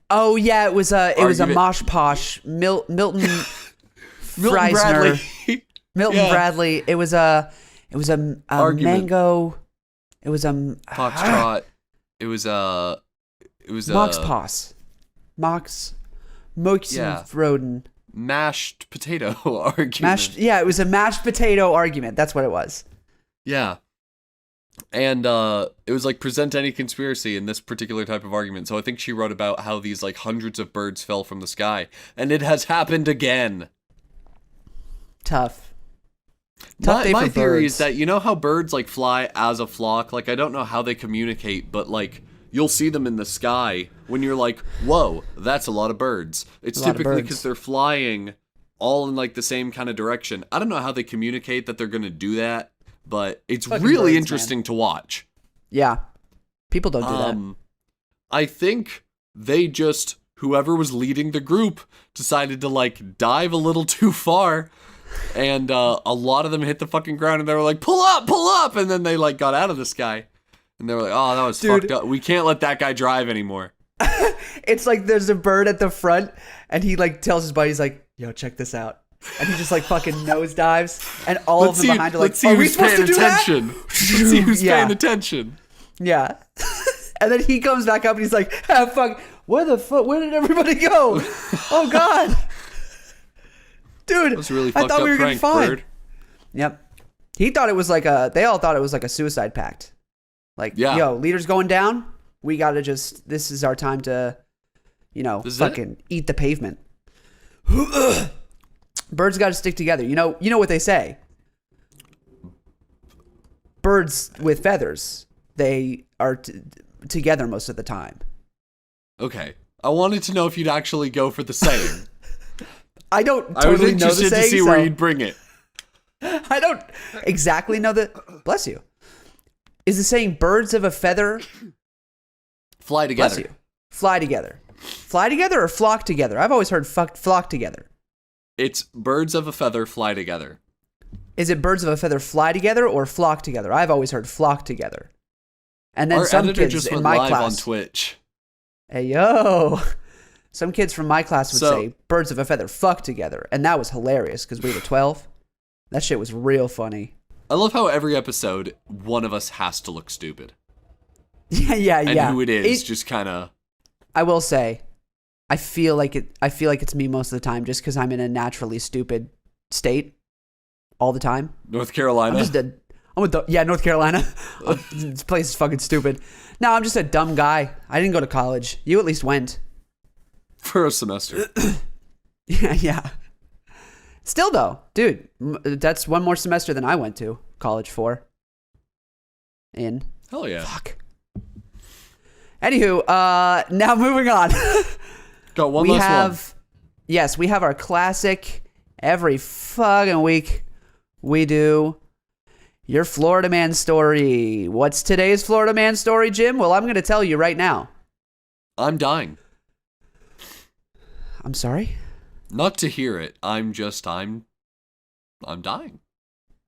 Oh yeah, it was a mosh posh Milton Freisner. Bradley. Milton Yeah. Bradley. It was a Argument. mango. It was a Foxtrot. It was Mox Poss. Mox Roden. Mashed potato argument. It was a mashed potato argument. That's what it was. Yeah. And it was like present any conspiracy in this particular type of argument. So I think she wrote about how these like hundreds of birds fell from the sky. And it has happened again. Tough My day for theory birds. is that, you know how birds like fly as a flock? Like, I don't know how they communicate, but like you'll see them in the sky when you're like, whoa, that's a lot of birds. It's typically because they're flying all in like the same kind of direction. I don't know how they communicate that they're going to do that, but it's Fucking really birds, interesting to watch. Yeah. People don't do that. I think whoever was leading the group decided to like dive a little too far. And a lot of them hit the fucking ground and they were like, pull up. And then they like got out of the sky. And they were like, oh, that was fucked up. We can't let that guy drive anymore. It's like there's a bird at the front and he like tells his buddies like, yo, check this out. And he just like fucking nosedives and all of them behind are like, let's see are we who's supposed paying to do attention. that? Let's see who's Yeah. paying attention. Yeah. And then he comes back up and he's like, ah, fuck, where did everybody go? Oh God. Dude, That was a really I fucked thought up we were getting prank, fine. bird. Yep. They all thought it was like a suicide pact. Like, Yeah. yo, leader's going down. We got to this is our time to, you know, This is fucking eat the pavement. Birds got to stick together. You know what they say. Birds with feathers, they are together most of the time. Okay. I wanted to know if you'd actually go for the saying. I don't I was totally know the interested to saying, see where you'd bring it. I don't exactly know the. Bless you. Is the saying birds of a feather Fly together. bless you fly together? Fly together or flock together? I've always heard flock together. It's birds of a feather fly together. Is it birds of a feather fly together or flock together? I've always heard flock together. And then Our some editor kids just in went my live class. on Twitch. Hey yo. Some kids from my class would So- say birds of a feather fuck together, and that was hilarious because we were 12. That shit was real funny. I love how every episode, one of us has to look stupid. Yeah. And who it is just kind of... I will say, I feel like it's me most of the time, just because I'm in a naturally stupid state all the time. North Carolina. North Carolina. This place is fucking stupid. No, I'm just a dumb guy. I didn't go to college. You at least went. For a semester. Yeah. Still though, dude, that's one more semester than I went to college for. Hell yeah. Fuck. Anywho, now moving on. Got one last one. Yes, we have our classic every fucking week. We do your Florida man story. What's today's Florida man story, Jim? Well, I'm going to tell you right now. I'm dying. I'm sorry? Not to hear it. I'm dying.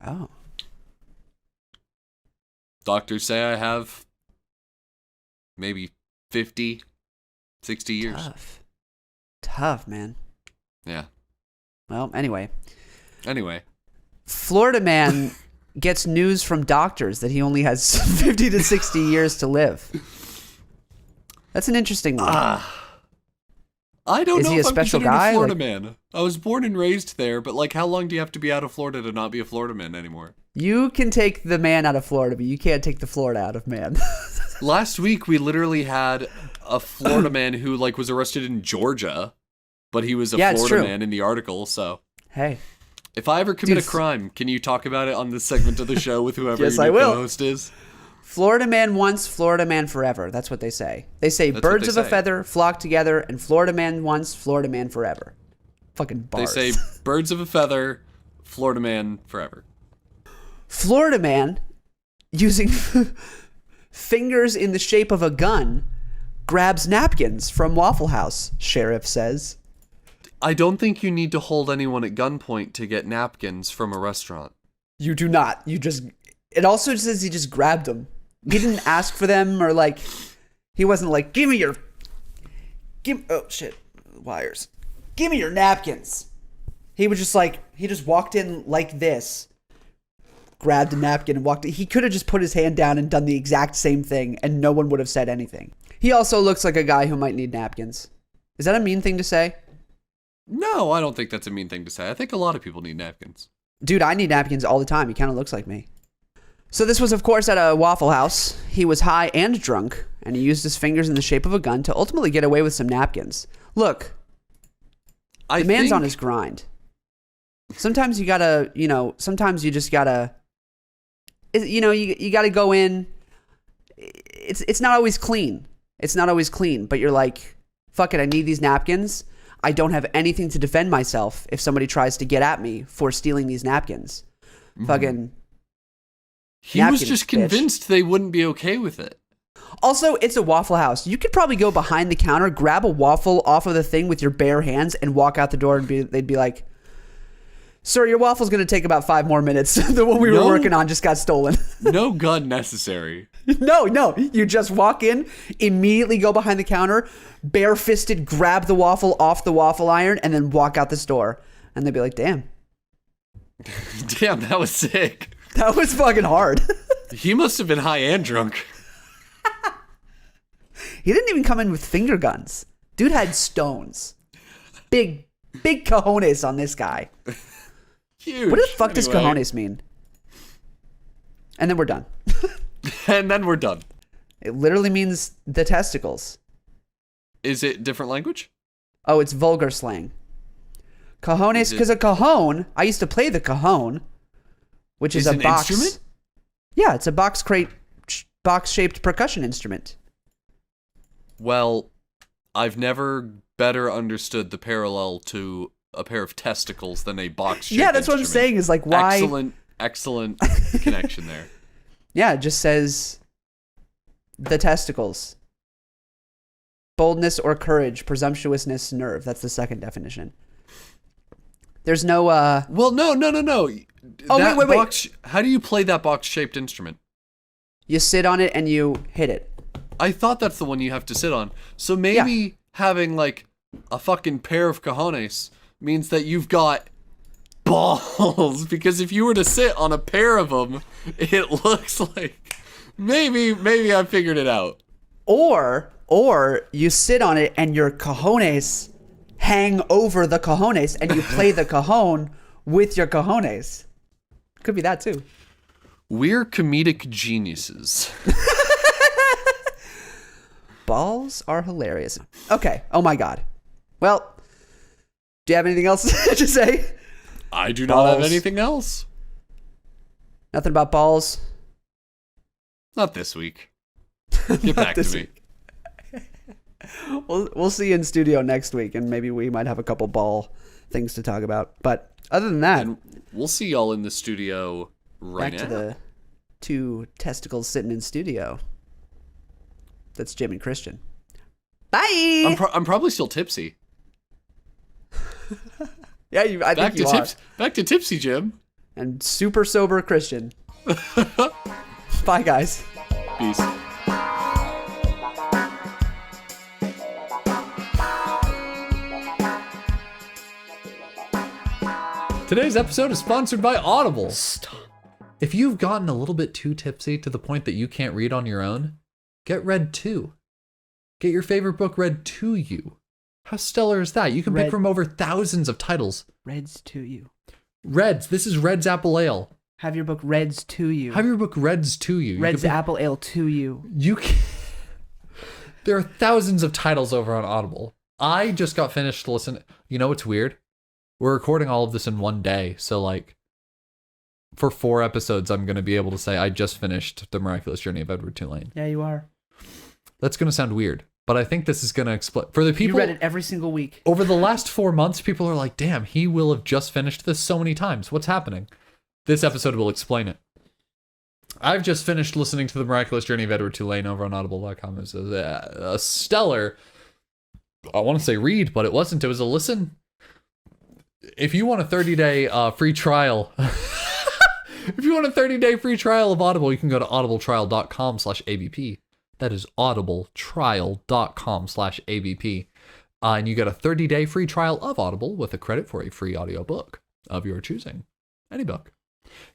Oh. Doctors say I have maybe 50, 60 years. Tough, man. Yeah. Well, anyway. Anyway. Florida man gets news from doctors that he only has 50 to 60 years to live. That's an interesting one. I don't know he a if I'm special considered guy? a Florida man. I was born and raised there, but like, how long do you have to be out of Florida to not be a Florida man anymore? You can take the man out of Florida, but you can't take the Florida out of man. Last week, we literally had a Florida man who like was arrested in Georgia, but he was a Florida man in the article, so. Hey. If I ever commit a crime, can you talk about it on this segment of the show with whoever Yes, your I new will. co-host is? Florida man once, Florida man forever. That's what they say. They say That's birds what of they a say. feather flock together, and Florida man once, Florida man forever. Fucking bars. They say birds of a feather, Florida man forever. Florida man, using fingers in the shape of a gun, grabs napkins from Waffle House, sheriff says. I don't think you need to hold anyone at gunpoint to get napkins from a restaurant. You do not. You just... It also says he just grabbed them. He didn't ask for them or like... He wasn't like, give me your... Oh, shit. Wires. Give me your napkins. He was just like... He just walked in like this. Grabbed a napkin and walked in. He could have just put his hand down and done the exact same thing and no one would have said anything. He also looks like a guy who might need napkins. Is that a mean thing to say? No, I don't think that's a mean thing to say. I think a lot of people need napkins. Dude, I need napkins all the time. He kind of looks like me. So this was, of course, at a Waffle House. He was high and drunk, and he used his fingers in the shape of a gun to ultimately get away with some napkins. Look, the man's on his grind. Sometimes you gotta, sometimes you just gotta, you gotta go in. It's not always clean. It's not always clean, but you're like, fuck it, I need these napkins. I don't have anything to defend myself if somebody tries to get at me for stealing these napkins. Fucking... He was just convinced they wouldn't be okay with it. Also, it's a Waffle House. You could probably go behind the counter, grab a waffle off of the thing with your bare hands, and walk out the door, and they'd be like, "Sir, your waffle's going to take about 5 more minutes. The one we were working on just got stolen." No gun necessary. No. You just walk in, immediately go behind the counter, bare-fisted, grab the waffle off the waffle iron, and then walk out the store. And they'd be like, damn. Damn, that was sick. That was fucking hard. He must have been high and drunk. He didn't even come in with finger guns. Dude had stones. Big cojones on this guy. Huge. What the fuck does cojones mean? And then we're done. And then we're done. It literally means the testicles. Is it different language? Oh, it's vulgar slang. Cojones, because a cajon, I used to play the cajon, which is a an box. Instrument? Yeah, it's a box-shaped percussion instrument. Well, I've never better understood the parallel to a pair of testicles than a box-shaped Yeah, that's what I'm instrument. saying, is like, why... Excellent connection there. Yeah, it just says the testicles. Boldness or courage, presumptuousness, nerve. That's the second definition. There's no, Well, no. Oh, wait. Box, how do you play that box-shaped instrument? You sit on it and you hit it. I thought that's the one you have to sit on. So maybe having, like, a fucking pair of cojones means that you've got balls. Because if you were to sit on a pair of them, it looks like... Maybe I figured it out. Or you sit on it and your cojones hang over the cojones and you play the cajon with your cojones. Could be that too. We're comedic geniuses. Balls are hilarious. Okay. Oh my God. Well, do you have anything else to say? I do not have anything else. Nothing about balls? Not this week. Get back to me. We'll see you in studio next week, and maybe we might have a couple ball things to talk about. But other than that, And we'll see y'all in the studio right back now. to the two testicles sitting in studio. That's Jim and Christian. Bye. I'm probably still tipsy. Yeah, I think you are. Back to tipsy, Jim. And super sober Christian. Bye, guys. Peace. Today's episode is sponsored by Audible. Stop. If you've gotten a little bit too tipsy to the point that you can't read on your own, get read to. Get your favorite book read to you. How stellar is that? You can pick from over thousands of titles. Reds to you. Reds. This is Red's Apple Ale. Have your book Reds to you. Have your book Reds to you. Red's Apple Ale to you. You can... There are thousands of titles over on Audible. I just got finished listening. You know what's weird? We're recording all of this in one day. So, like, for 4 episodes, I'm going to be able to say I just finished The Miraculous Journey of Edward Tulane. Yeah, you are. That's going to sound weird, but I think this is going to explain. For the people... You read it every single week. Over the last 4 months, people are like, damn, he will have just finished this so many times. What's happening? This episode will explain it. I've just finished listening to The Miraculous Journey of Edward Tulane over on audible.com. It's a stellar, I want to say read, but it wasn't. It was a listen. If you want a 30-day free trial, if you want a 30-day free trial of Audible, you can go to audibletrial.com/ABP. That is audibletrial.com/ABP. And you get a 30-day free trial of Audible with a credit for a free audiobook of your choosing. Any book.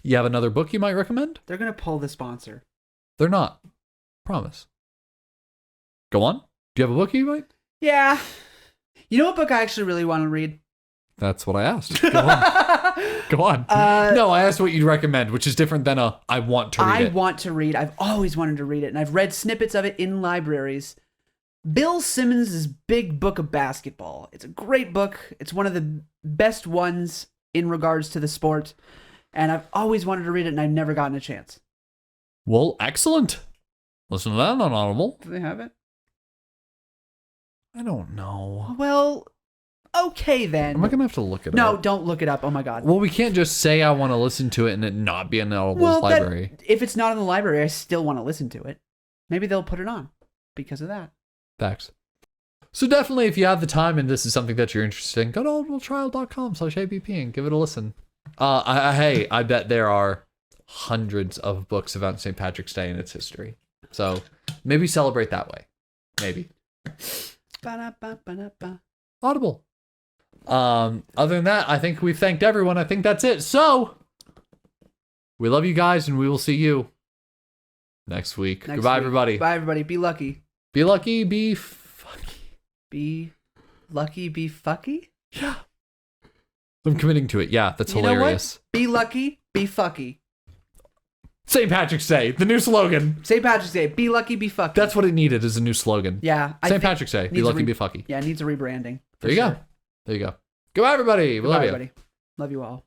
You have another book you might recommend? They're going to pull the sponsor. They're not. Promise. Go on. Do you have a book you might? Yeah. You know what book I actually really want to read? That's what I asked. Go on. Go on. No, I asked what you'd recommend, which is different than I want to read it. I want to read. I've always wanted to read it, and I've read snippets of it in libraries. Bill Simmons' Big Book of Basketball. It's a great book. It's one of the best ones in regards to the sport. And I've always wanted to read it, and I've never gotten a chance. Well, excellent. Listen to that on Audible. Do they have it? I don't know. Well, okay then. Am I going to have to look it up? No, don't look it up. Oh my God. Well, we can't just say I want to listen to it and it not be in the Audible's library. If it's not in the library, I still want to listen to it. Maybe they'll put it on because of that. Facts. So definitely, if you have the time and this is something that you're interested in, go to audibletrial.com/ABP and give it a listen. Hey, I bet there are hundreds of books about St. Patrick's Day and its history. So maybe celebrate that way. Maybe. Ba-da-ba-ba-da-ba. Audible. Other than that, I think we've thanked everyone. I think that's it. So we love you guys and we will see you next week. Goodbye, everybody. Bye, everybody. Be lucky. Be lucky. Be fucky. Be lucky. Be fucky? Yeah. I'm committing to it. Yeah, that's hilarious. Be lucky. Be fucky. St. Patrick's Day, the new slogan. St. Patrick's Day. Be lucky. Be fucky. That's what it needed as a new slogan. Yeah. St. Patrick's Day. Be lucky. Be fucky. Yeah, it needs a rebranding. There you go. There you go. Goodbye, everybody. We love you. Everybody. Love you all.